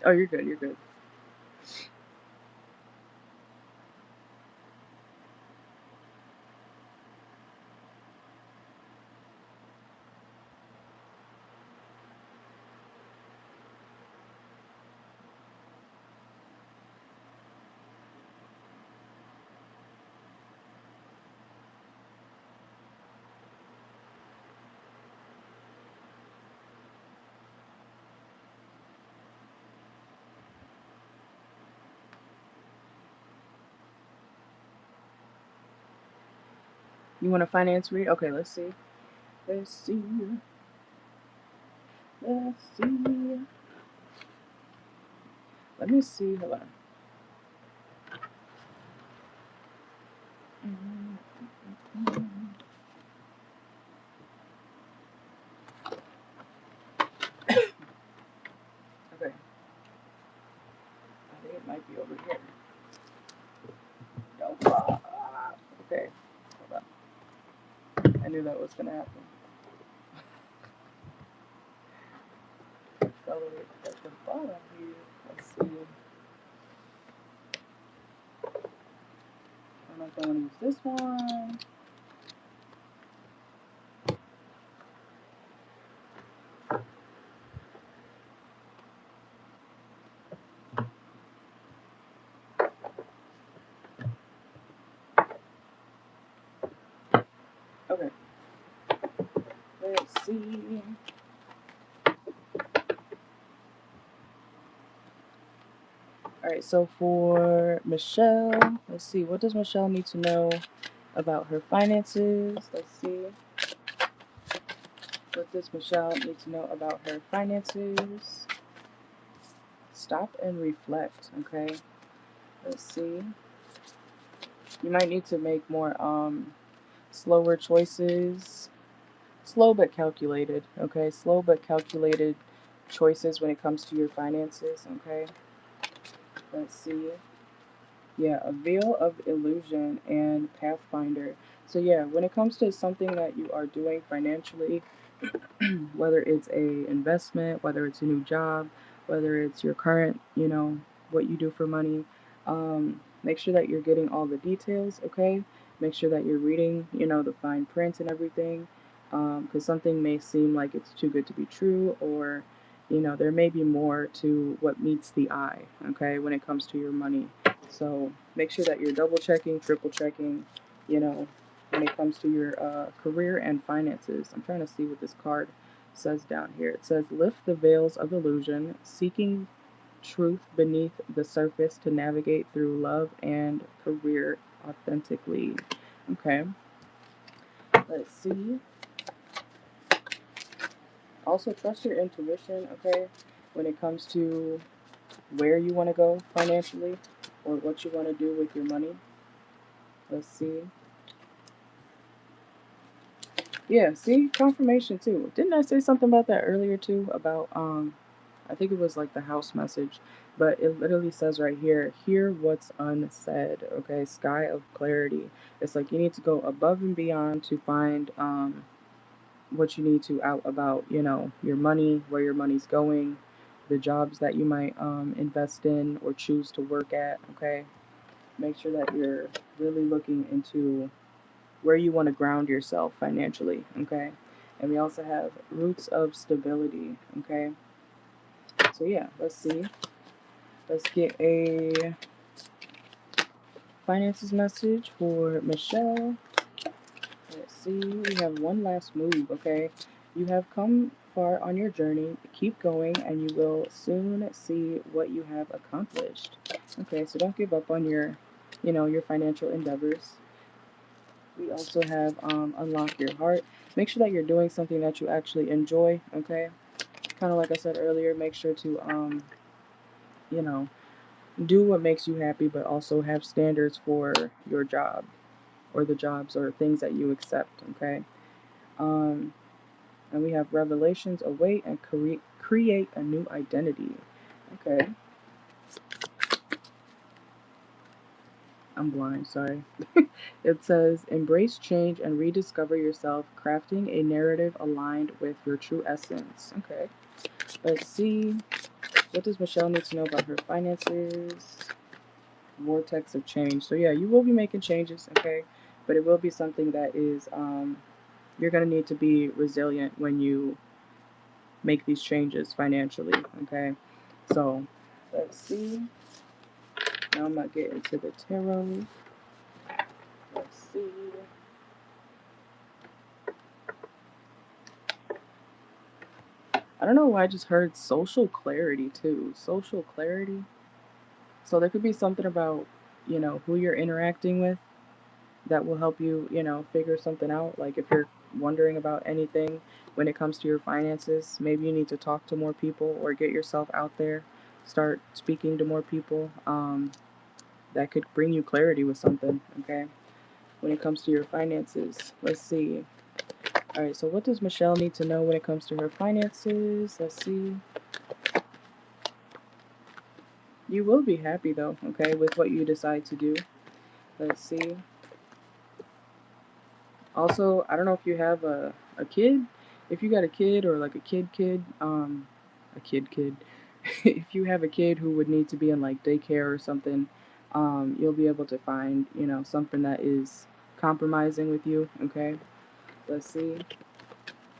Oh, you're good, you're good. You want a finance read? Okay, let's see. Let's see. Let's see. Let me see. Hold on. Okay. I think it might be over here. No. Okay. Hold on. I knew that was gonna happen. Fell at the bottom here. Let's see. I don't know if I want to use this one. see. Alright, so for Michelle, let's see. What does Michelle need to know about her finances? Let's see. What does Michelle need to know about her finances? Stop and reflect, okay? Let's see. You might need to make more slower choices. Slow but calculated, okay? Slow but calculated choices when it comes to your finances, okay? Let's see. Yeah, a veil of illusion and pathfinder. So yeah, when it comes to something that you are doing financially, whether it's a investment, whether it's a new job, whether it's your current, what you do for money, make sure that you're getting all the details, okay? Make sure that you're reading, the fine print and everything, because something may seem like it's too good to be true, or, there may be more to what meets the eye, okay, when it comes to your money. So make sure that you're double checking, triple checking, when it comes to your career and finances. I'm trying to see what this card says down here. It says, lift the veils of illusion, seeking truth beneath the surface to navigate through love and career authentically. Okay, let's see. Also, trust your intuition, okay, when it comes to where you want to go financially or what you want to do with your money. Let's see. Yeah, see, confirmation too. Didn't I say something about that earlier too? About I think it was like the house message, but it literally says right here, hear what's unsaid. Okay, sky of clarity. It's like you need to go above and beyond to find what you need to out about, your money, where your money's going, the jobs that you might invest in or choose to work at. Okay, make sure that you're really looking into where you want to ground yourself financially, okay? And we also have roots of stability, okay? So yeah, let's see. Let's get a finances message for Michelle. Let's see. We have one last move, okay? You have come far on your journey. Keep going and you will soon see what you have accomplished. Okay, so don't give up on your financial endeavors. We also have unlock your heart. Make sure that you're doing something that you actually enjoy, okay? Kind of like I said earlier, make sure to, you know, do what makes you happy, but also have standards for your job or the jobs or things that you accept, okay? Um, and we have revelations await and create a new identity, okay? I'm blind, sorry. It says, embrace change and rediscover yourself, crafting a narrative aligned with your true essence. Okay, let's see. What does Michelle need to know about her finances? Vortex of change. So yeah, you will be making changes, okay? But it will be something that is, you're going to need to be resilient when you make these changes financially, okay? So, let's see. Now I'm going to get into the tarot. Let's see. I don't know why I just heard social clarity too. Social clarity. So there could be something about, who you're interacting with that will help you, figure something out. Like if you're wondering about anything when it comes to your finances, maybe you need to talk to more people or get yourself out there, start speaking to more people. That could bring you clarity with something, okay? When it comes to your finances. Let's see. All right, so what does Michelle need to know when it comes to her finances? Let's see. You will be happy though, okay, with what you decide to do. Let's see. Also, I don't know if you have a kid. If you got a kid or like a kid, a kid. If you have a kid who would need to be in like daycare or something, you'll be able to find, something that is compromising with you, okay? Let's see.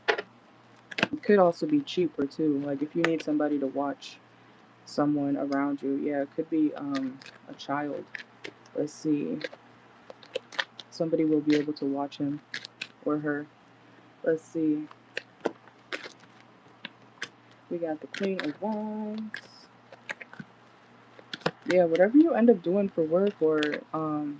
It could also be cheaper too. Like if you need somebody to watch someone around you, yeah, it could be a child. Let's see. Somebody will be able to watch him or her. Let's see. We got the Queen of Wands. Yeah, whatever you end up doing for work or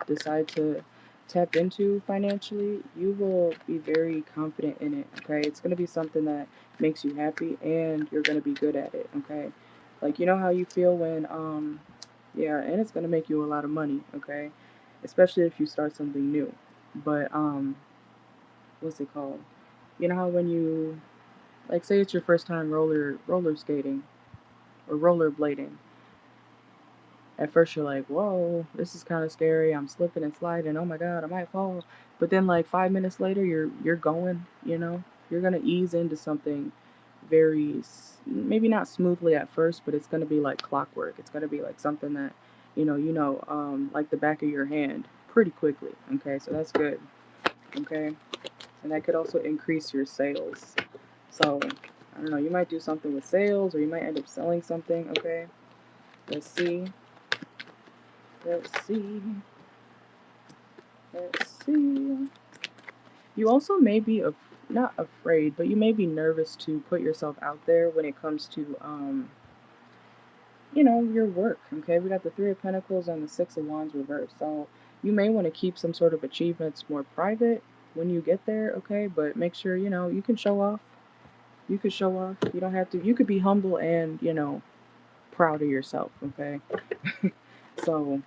decide to tap into financially, you will be very confident in it, okay? It's going to be something that makes you happy and you're going to be good at it, okay? Like, you know how you feel when, yeah, and it's going to make you a lot of money, okay? Especially if you start something new. But, what's it called? You know how when you, like, say it's your first time roller skating or rollerblading. At first you're like, whoa, this is kind of scary. I'm slipping and sliding. Oh my God, I might fall. But then like 5 minutes later, you're going. You know, you're gonna ease into something very maybe not smoothly at first, but it's gonna be like clockwork. It's gonna be like something that like the back of your hand pretty quickly. Okay, so that's good. Okay, and that could also increase your sales. So I don't know, you might do something with sales, or you might end up selling something. Okay, let's see. Let's see. Let's see. You also may be not afraid, but you may be nervous to put yourself out there when it comes to your work. Okay, we got the Three of Pentacles and the Six of Wands reversed. So you may want to keep some sort of achievements more private when you get there. Okay, but make sure you can show off. You could show off. You don't have to. You could be humble and proud of yourself. Okay, so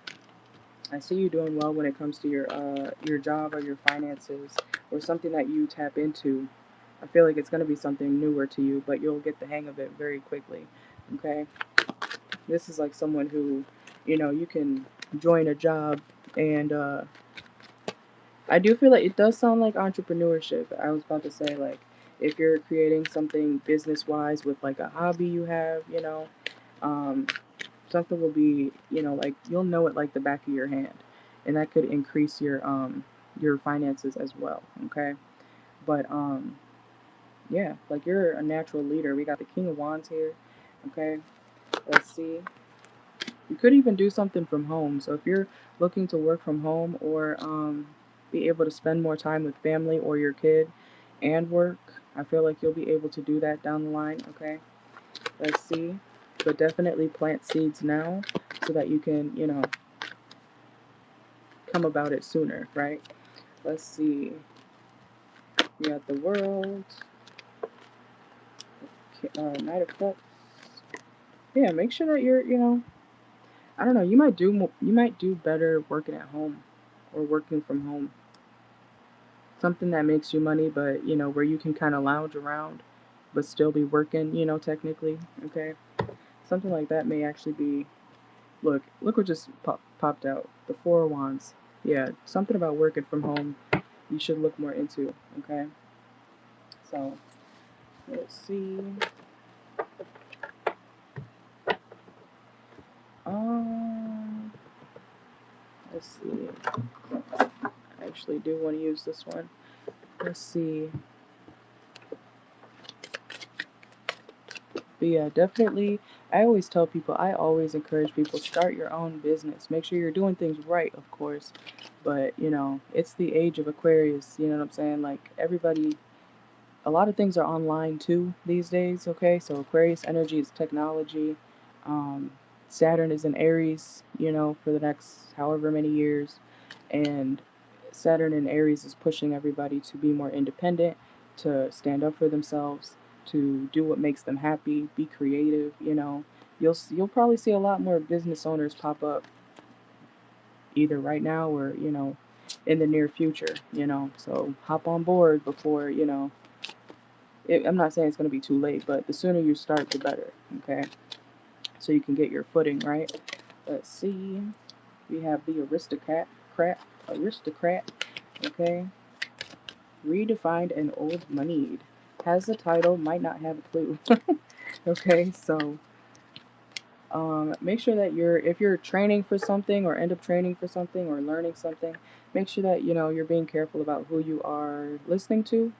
I see you doing well when it comes to your job or your finances or something that you tap into. I feel like it's going to be something newer to you, but you'll get the hang of it very quickly. Okay? This is like someone who, you can join a job and I do feel like it does sound like entrepreneurship. I was about to say like if you're creating something business-wise with like a hobby you have, um something will be, like you'll know it like the back of your hand, and that could increase your finances as well. Okay, but yeah, like you're a natural leader. We got the King of Wands here. Okay, let's see. You could even do something from home. So if you're looking to work from home or be able to spend more time with family or your kid and work, I feel like you'll be able to do that down the line. Okay, let's see. But definitely plant seeds now so that you can, come about it sooner, right? Let's see. We got the World, Knight of Cups. Yeah, make sure that you're, I don't know. You might do better working at home or working from home. Something that makes you money, but where you can kind of lounge around, but still be working. Technically, okay. Something like that may actually be. Look what just popped out. The Four of Wands. Yeah, something about working from home. You should look more into. Okay, so let's see. Um, let's see. I actually do want to use this one. Let's see. But yeah, definitely. I always tell people, I always encourage people, start your own business. Make sure you're doing things right, of course. But, it's the age of Aquarius. You know what I'm saying? Like, everybody, a lot of things are online too these days, okay? So, Aquarius energy is technology. Um, Saturn is in Aries, for the next however many years. And Saturn in Aries is pushing everybody to be more independent, to stand up for themselves, to do what makes them happy, be creative. You'll probably see a lot more business owners pop up either right now or in the near future. So hop on board before I'm not saying it's going to be too late, but the sooner you start, the better. Okay, so you can get your footing right. Let's see. We have the aristocrat. Okay, redefined and old moneyed. Has the title, might not have a clue. Okay, so make sure that if you're training for something or end up training for something or learning something, make sure that you're being careful about who you are listening to.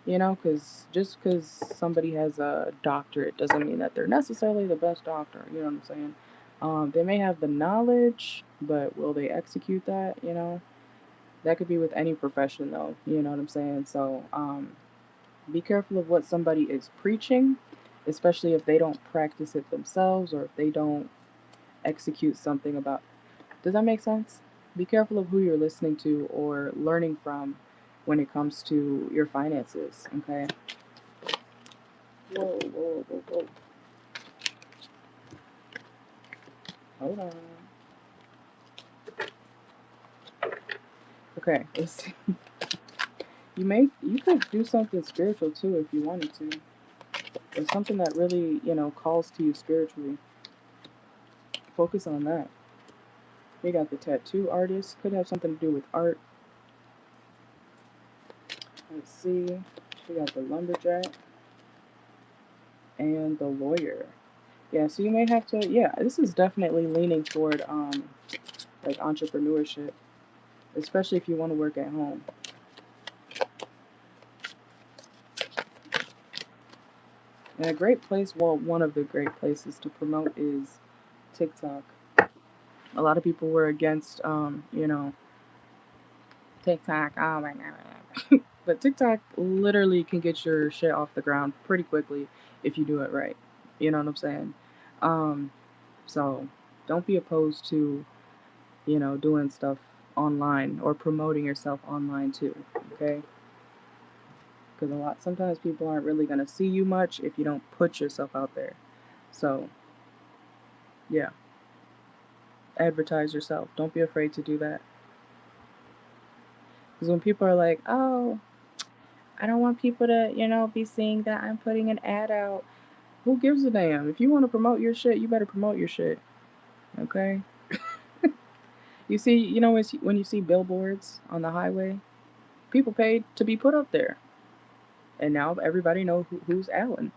Because just because somebody has a doctorate doesn't mean that they're necessarily the best doctor. You know what I'm saying? They may have the knowledge, but will they execute that? That could be with any profession, though. You know what I'm saying? So be careful of what somebody is preaching, especially if they don't practice it themselves or if they don't execute something about. Does that make sense? Be careful of who you're listening to or learning from when it comes to your finances, okay? Whoa, whoa, whoa, whoa. Hold on. Okay, let's see. You could do something spiritual too if you wanted to. Or something that really, calls to you spiritually. Focus on that. We got the tattoo artist, could have something to do with art. Let's see. We got the lumberjack and the lawyer. Yeah, so you may have to, yeah, this is definitely leaning toward like entrepreneurship, especially if you want to work at home. And a great place, well, one of the great places to promote is TikTok. A lot of people were against, TikTok. Oh my god. But TikTok literally can get your shit off the ground pretty quickly if you do it right. You know what I'm saying? Um, so don't be opposed to, doing stuff online or promoting yourself online too. Okay? Because sometimes people aren't really gonna see you much if you don't put yourself out there. So yeah, advertise yourself. Don't be afraid to do that. Because when people are like, oh, I don't want people to, be seeing that I'm putting an ad out. Who gives a damn? If you want to promote your shit, you better promote your shit. Okay? You see, when you see billboards on the highway, people paid to be put up there. And now everybody knows who's Alan.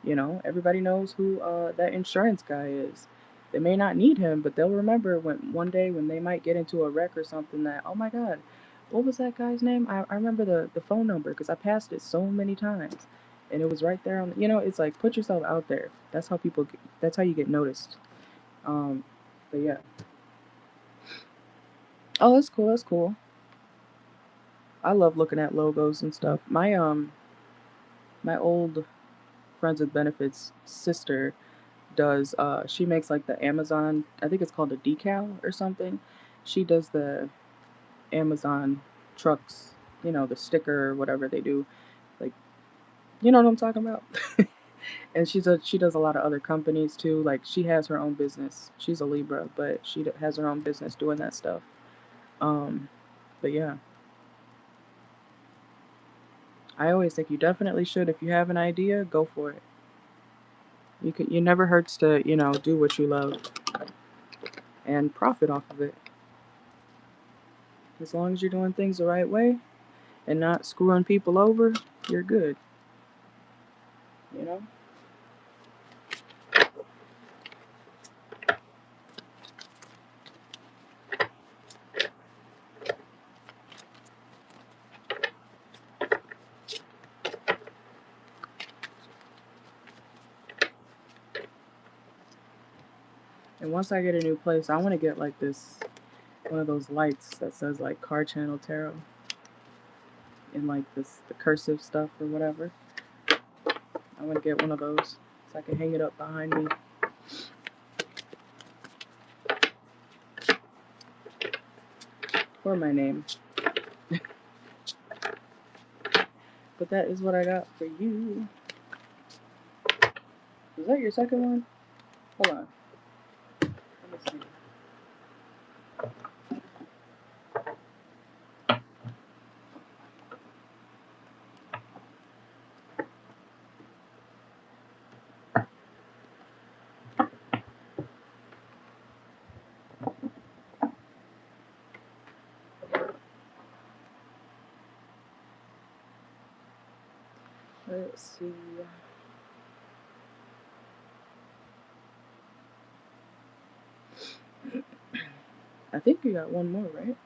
Everybody knows who that insurance guy is. They may not need him, but they'll remember when one day when they might get into a wreck or something that, oh my God, what was that guy's name? I remember the phone number because I passed it so many times. And it was right there on, it's like put yourself out there. That's how you get noticed. Um, but yeah. Oh, that's cool. That's cool. I love looking at logos and stuff. My old friends with benefits sister does she makes like the Amazon, I think it's called a decal or something. She does the Amazon trucks, the sticker or whatever they do. Like, you know what I'm talking about? And she does a lot of other companies too. Like she has her own business. She's a Libra, but she has her own business doing that stuff. Um, but yeah, I always think you definitely should. If you have an idea, go for it. You never hurts to do what you love and profit off of it. As long as you're doing things the right way and not screwing people over, you're good. You know? And once I get a new place, I want to get like this, one of those lights that says like CarChanneledTarot in like the cursive stuff or whatever. I want to get one of those so I can hang it up behind me. Or my name. But that is what I got for you. Is that your second one? Hold on. Let me see. Let's see. I think you got one more, right?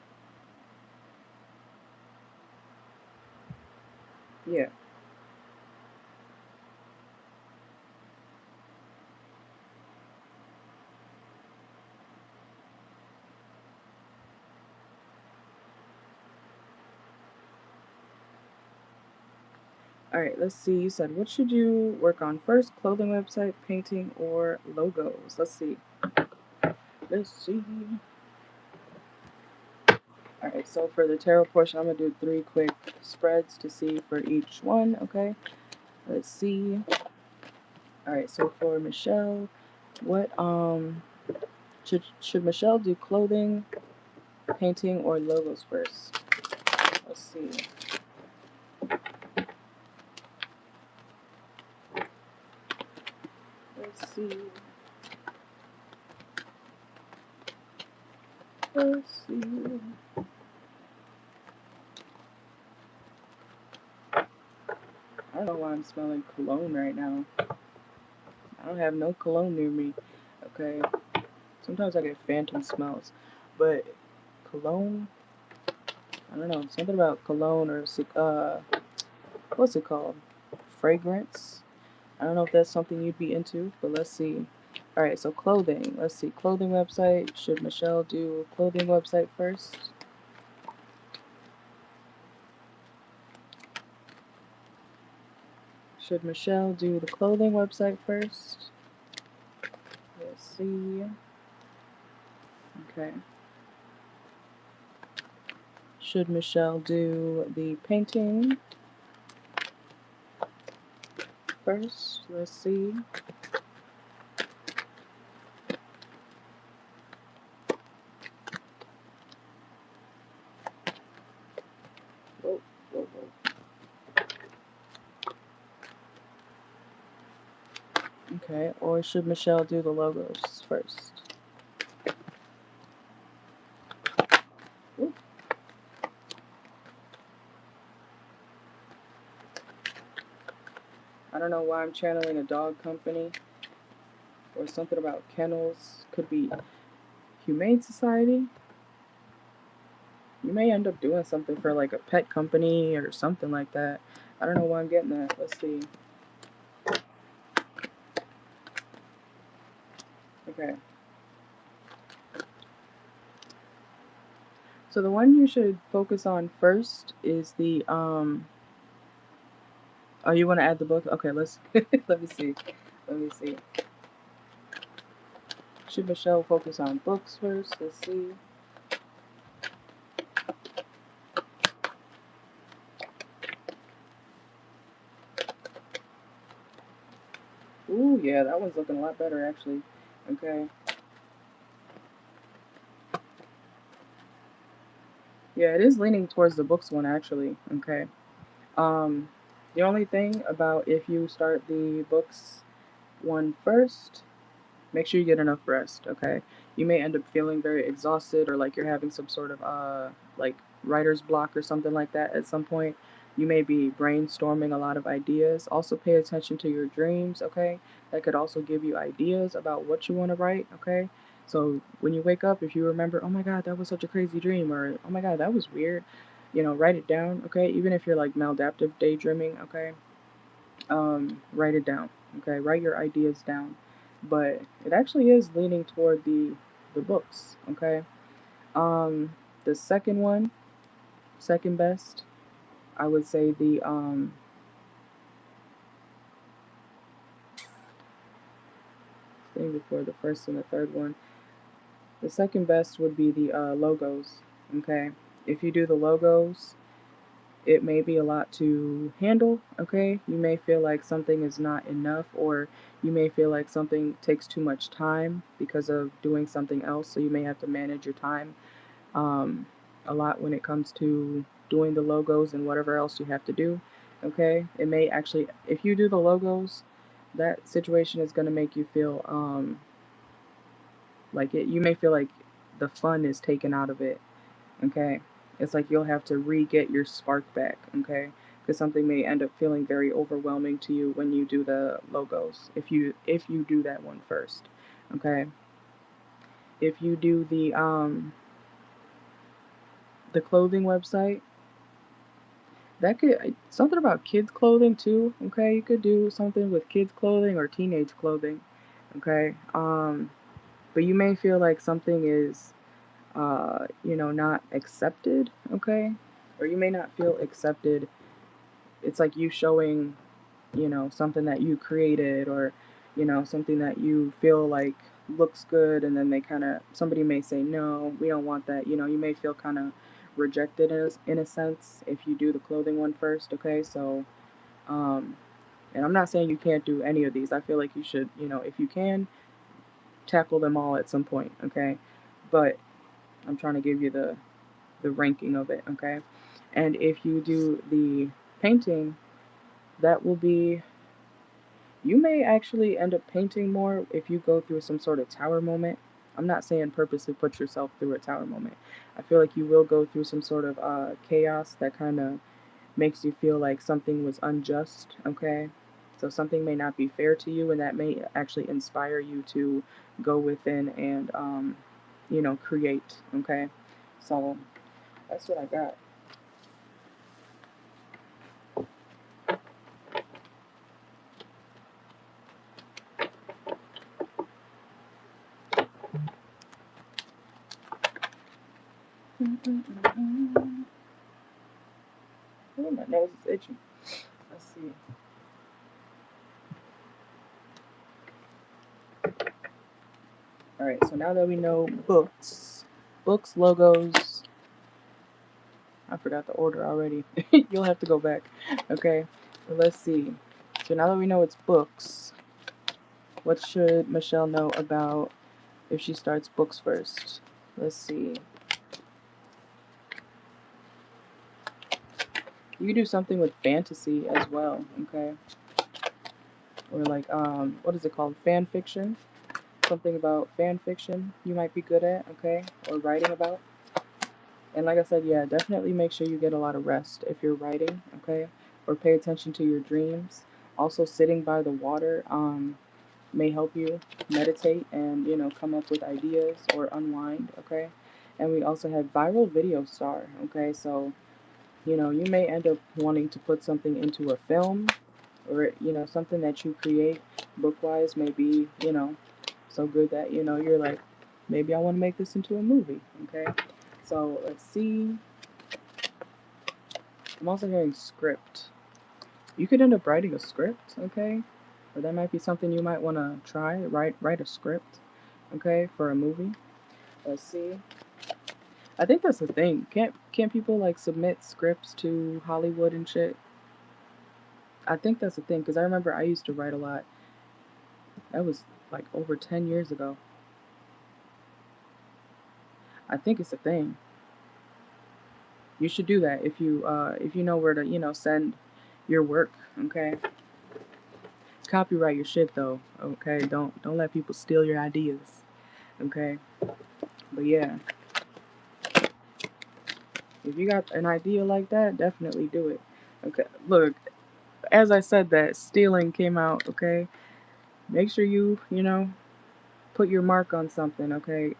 Yeah. Alright, let's see. You said, what should you work on first? Clothing website, painting, or logos? Let's see. Let's see. Alright, so for the tarot portion, I'm going to do 3 quick spreads to see for each one, okay? Let's see. Alright, so for Michelle, what, should Michelle do clothing, painting, or logos first? Let's see. Let's see. Let's see. I don't know why I'm smelling cologne right now. I don't have no cologne near me. Okay. Sometimes I get phantom smells. But cologne, I don't know. Something about cologne or what's it called? Fragrance. I don't know if that's something you'd be into, but let's see. Alright, so clothing. Let's see. Clothing website. Should Michelle do a clothing website first? Should Michelle do the clothing website first? Let's see. Okay. Should Michelle do the painting first? Let's see. Whoa, whoa, whoa. Okay, or should Michelle do the logos first? Ooh. I don't know why I'm channeling a dog company or something about kennels. Could be Humane Society. You may end up doing something for like a pet company or something like that. I don't know why I'm getting that. Let's see. Okay. So the one you should focus on first is the oh, you want to add the book? Okay, let's let me see. Let me see. Should Michelle focus on books first? Let's see. Ooh, yeah, that one's looking a lot better actually. Okay. Yeah, it is leaning towards the books one actually. Okay. Um, the only thing about if you start the books one first, make sure you get enough rest, okay? You may end up feeling very exhausted or like you're having some sort of like writer's block or something like that at some point. You may be brainstorming a lot of ideas. Also pay attention to your dreams, okay? That could also give you ideas about what you want to write, okay? So when you wake up, if you remember, oh my God, that was such a crazy dream, or oh my God, that was weird, write it down, okay? Even if you're like maladaptive daydreaming, okay? Write it down, okay? Write your ideas down. But it actually is leaning toward the books, okay? Um, the second one, second best, I would say the thing before the first and the third one. The second best would be the logos, okay? If you do the logos, it may be a lot to handle, okay? You may feel like something is not enough, or you may feel like something takes too much time because of doing something else, so you may have to manage your time um, a lot when it comes to doing the logos and whatever else you have to do, okay? It may actually, if you do the logos, that situation is going to make you feel like you may feel like the fun is taken out of it, okay? It's like you'll have to re-get your spark back, okay? Because something may end up feeling very overwhelming to you when you do the logos. If you do that one first, okay? If you do the clothing website, that could something about kids clothing too, okay? You could do something with kids clothing or teenage clothing, okay? But you may feel like something is not accepted, okay? Or you may not feel accepted it's like you showing, you know, something that you created, or, you know, something that you feel like looks good, and then they kind of, somebody may say, no, we don't want that. You know, you may feel kind of rejected in a sense if you do the clothing one first, okay? So, and I'm not saying you can't do any of these. I feel like you should, you know, if you can, tackle them all at some point, okay? But I'm trying to give you the ranking of it, okay? And if you do the painting, that will be, you may actually end up painting more if you go through some sort of tower moment. I'm not saying purposely put yourself through a tower moment. I feel like you will go through some sort of chaos that kind of makes you feel like something was unjust, okay? So something may not be fair to you, and that may actually inspire you to go within and, you know, create, okay? So that's what I got. Oh, my nose is itching. Let's see. Alright, so now that we know books, logos, I forgot the order already. You'll have to go back. Okay, so let's see. So now that we know it's books, what should Michelle know about if she starts books first? Let's see. You can do something with fantasy as well, okay? Or like, what is it called? Fan fiction? Something about fan fiction you might be good at, okay? Or writing about. And like I said, yeah, definitely make sure you get a lot of rest if you're writing, okay? Or pay attention to your dreams. Also, sitting by the water may help you meditate and, you know, come up with ideas or unwind, okay? And we also have viral video star, okay? So, you know, you may end up wanting to put something into a film, or, you know, something that you create book-wise may be, you know, so good that, you know, you're like, maybe I want to make this into a movie, okay? So let's see. I'm also hearing script. You could end up writing a script, okay? Or that might be something you might want to try. Write a script, okay, for a movie. Let's see. I think that's the thing. Can't people like submit scripts to Hollywood and shit? I think that's the thing, because I remember I used to write a lot. That was like over 10 years ago. I think it's a thing. You should do that if you know where to, you know, send your work, okay? Copyright your shit though, okay? Don't let people steal your ideas, okay? But yeah, if you got an idea like that, definitely do it. Okay, look, as I said that, stealing came out, okay? Make sure you know, put your mark on something, okay?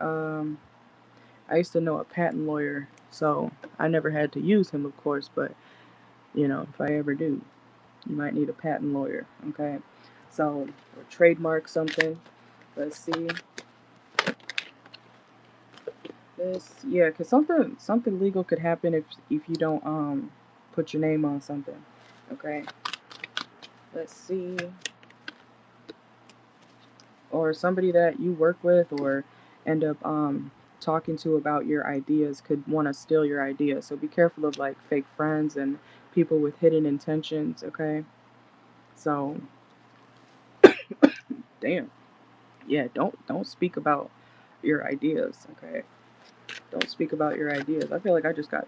I used to know a patent lawyer, so I never had to use him, of course, but, you know, if I ever do, you might need a patent lawyer, okay? So, or trademark something. Let's see. This, yeah, cause something legal could happen if you don't put your name on something. Okay. Let's see. Or somebody that you work with or end up talking to about your ideas could want to steal your ideas. So be careful of like fake friends and people with hidden intentions. Okay. So damn. Yeah. Don't speak about your ideas. Okay. Don't speak about your ideas. I feel like I just got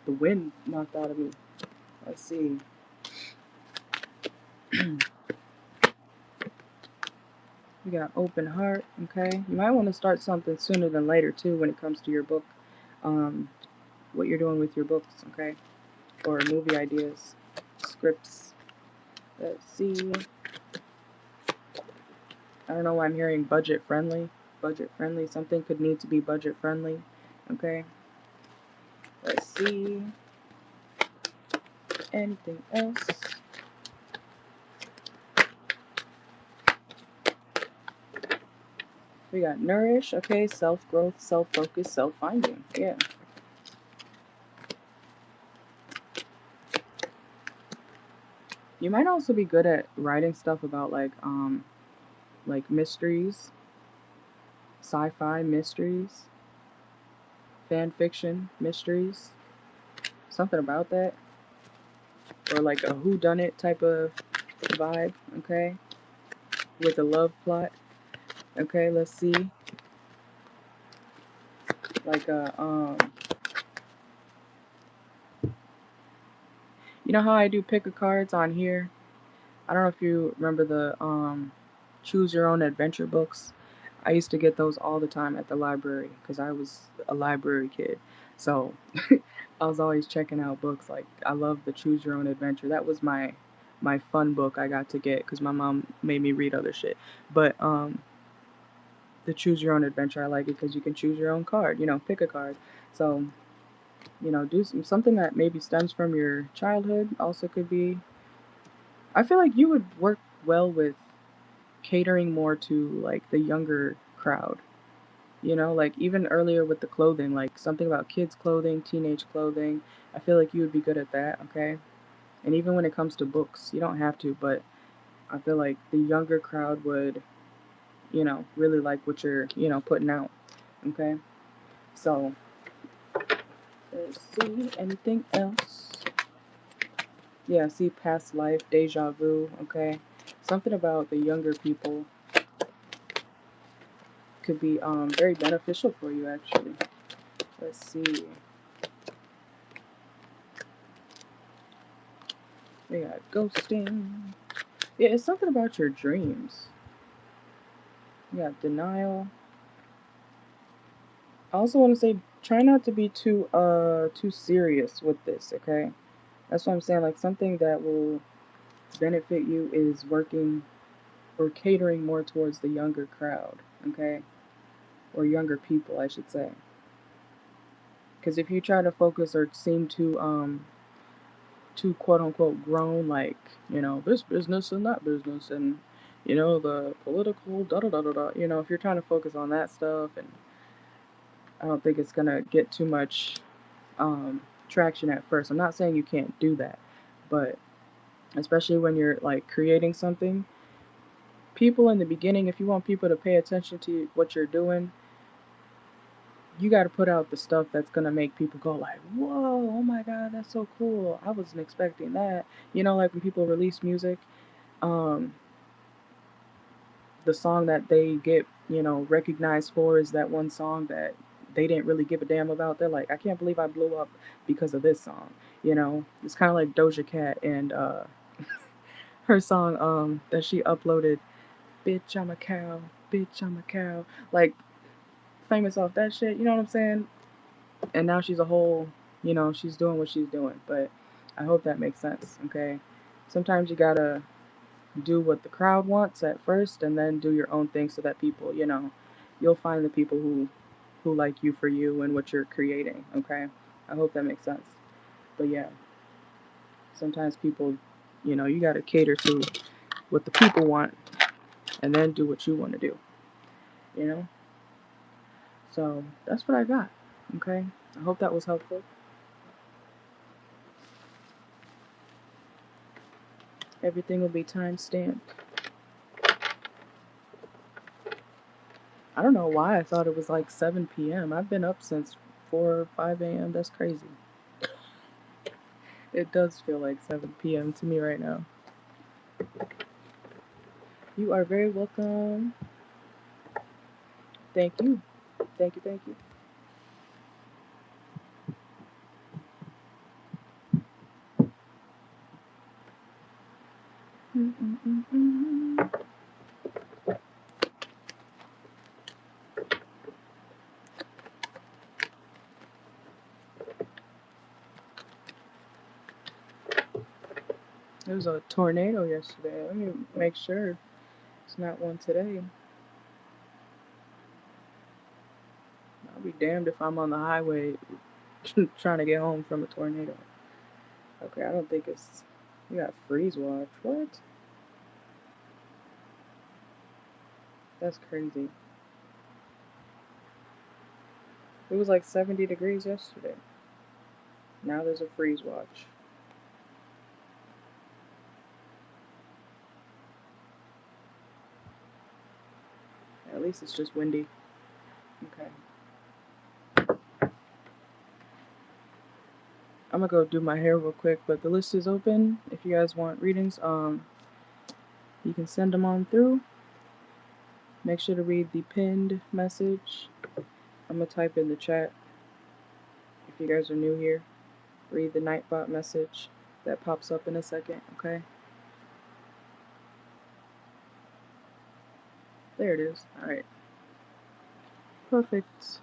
the wind knocked out of me. Let's see. You got open heart, okay? You might want to start something sooner than later too when it comes to your book, um, what you're doing with your books, okay? Or movie ideas, scripts. Let's see. I don't know why I'm hearing budget friendly. Budget friendly. Something could need to be budget friendly, okay? Let's see. Anything else? We got nourish, okay? Self-growth, self-focus, self-finding. Yeah. You might also be good at writing stuff about like mysteries, sci-fi mysteries, fan fiction mysteries, something about that, or like a whodunit type of vibe. Okay, with a love plot. Okay, let's see, like a you know how I do pick a cards on here? I don't know if you remember the choose your own adventure books. I used to get those all the time at the library because I was a library kid. So I was always checking out books. Like I love the choose your own adventure. That was my fun book I got to get because my mom made me read other shit. But the choose your own adventure, I like it because you can choose your own card. You know, pick a card. So do something that maybe stems from your childhood. Also could be. I feel like you would work well with catering more to like the younger crowd. Like even earlier with the clothing, like something about kids clothing, teenage clothing. I feel like you would be good at that, okay? And even when it comes to books, you don't have to, but I feel like the younger crowd would, really like what you're, putting out, okay? So, let's see, anything else? Yeah, see past life, deja vu, okay? Something about the younger people could be very beneficial for you, actually. Let's see. We got ghosting. Yeah, it's something about your dreams. You got denial. I also want to say try not to be too serious with this, okay? That's what I'm saying. Like something that will benefit you is working or catering more towards the younger crowd, okay? Or younger people, I should say. Because if you try to focus or seem too quote unquote grown, like, this business and that business and, the political da da da da da, if you're trying to focus on that stuff, and I don't think it's gonna get too much traction at first. I'm not saying you can't do that, but especially when you're like creating something, people in the beginning, if you want people to pay attention to what you're doing, you got to put out the stuff that's gonna make people go like, "Whoa, oh my God, that's so cool! I wasn't expecting that." Like when people release music, um, the song that they get, recognized for is that one song that they didn't really give a damn about. They're like, "I can't believe I blew up because of this song." It's kind of like Doja Cat and her song that she uploaded, "Bitch, I'm a cow, bitch, I'm a cow," like famous off that shit. You know what I'm saying? And now she's a whole, she's doing what she's doing. But I hope that makes sense, okay? Sometimes you gotta do what the crowd wants at first and then do your own thing so that people, you'll find the people who like you for you and what you're creating, okay? I hope that makes sense. But yeah, sometimes people, you gotta cater to what the people want and then do what you want to do, you know? So that's what I got, okay? I hope that was helpful. Everything will be time stamped. I don't know why I thought it was like 7 p.m. I've been up since 4 or 5 a.m. That's crazy. It does feel like 7 p.m. to me right now. You are very welcome. Thank you. Thank you, thank you. Mm-mm-mm-mm. There was a tornado yesterday. Let me make sure it's not one today. I'll be damned if I'm on the highway trying to get home from a tornado. Okay, I don't think it's. We got freeze watch. What? That's crazy. It was like 70 degrees yesterday. Now there's a freeze watch. At least it's just windy. Okay. I'm gonna go do my hair real quick, but the list is open. If you guys want readings, you can send them on through. Make sure to read the pinned message. I'm gonna type in the chat. If you guys are new here, read the Nightbot message that pops up in a second, okay? There it is. Alright. Perfect.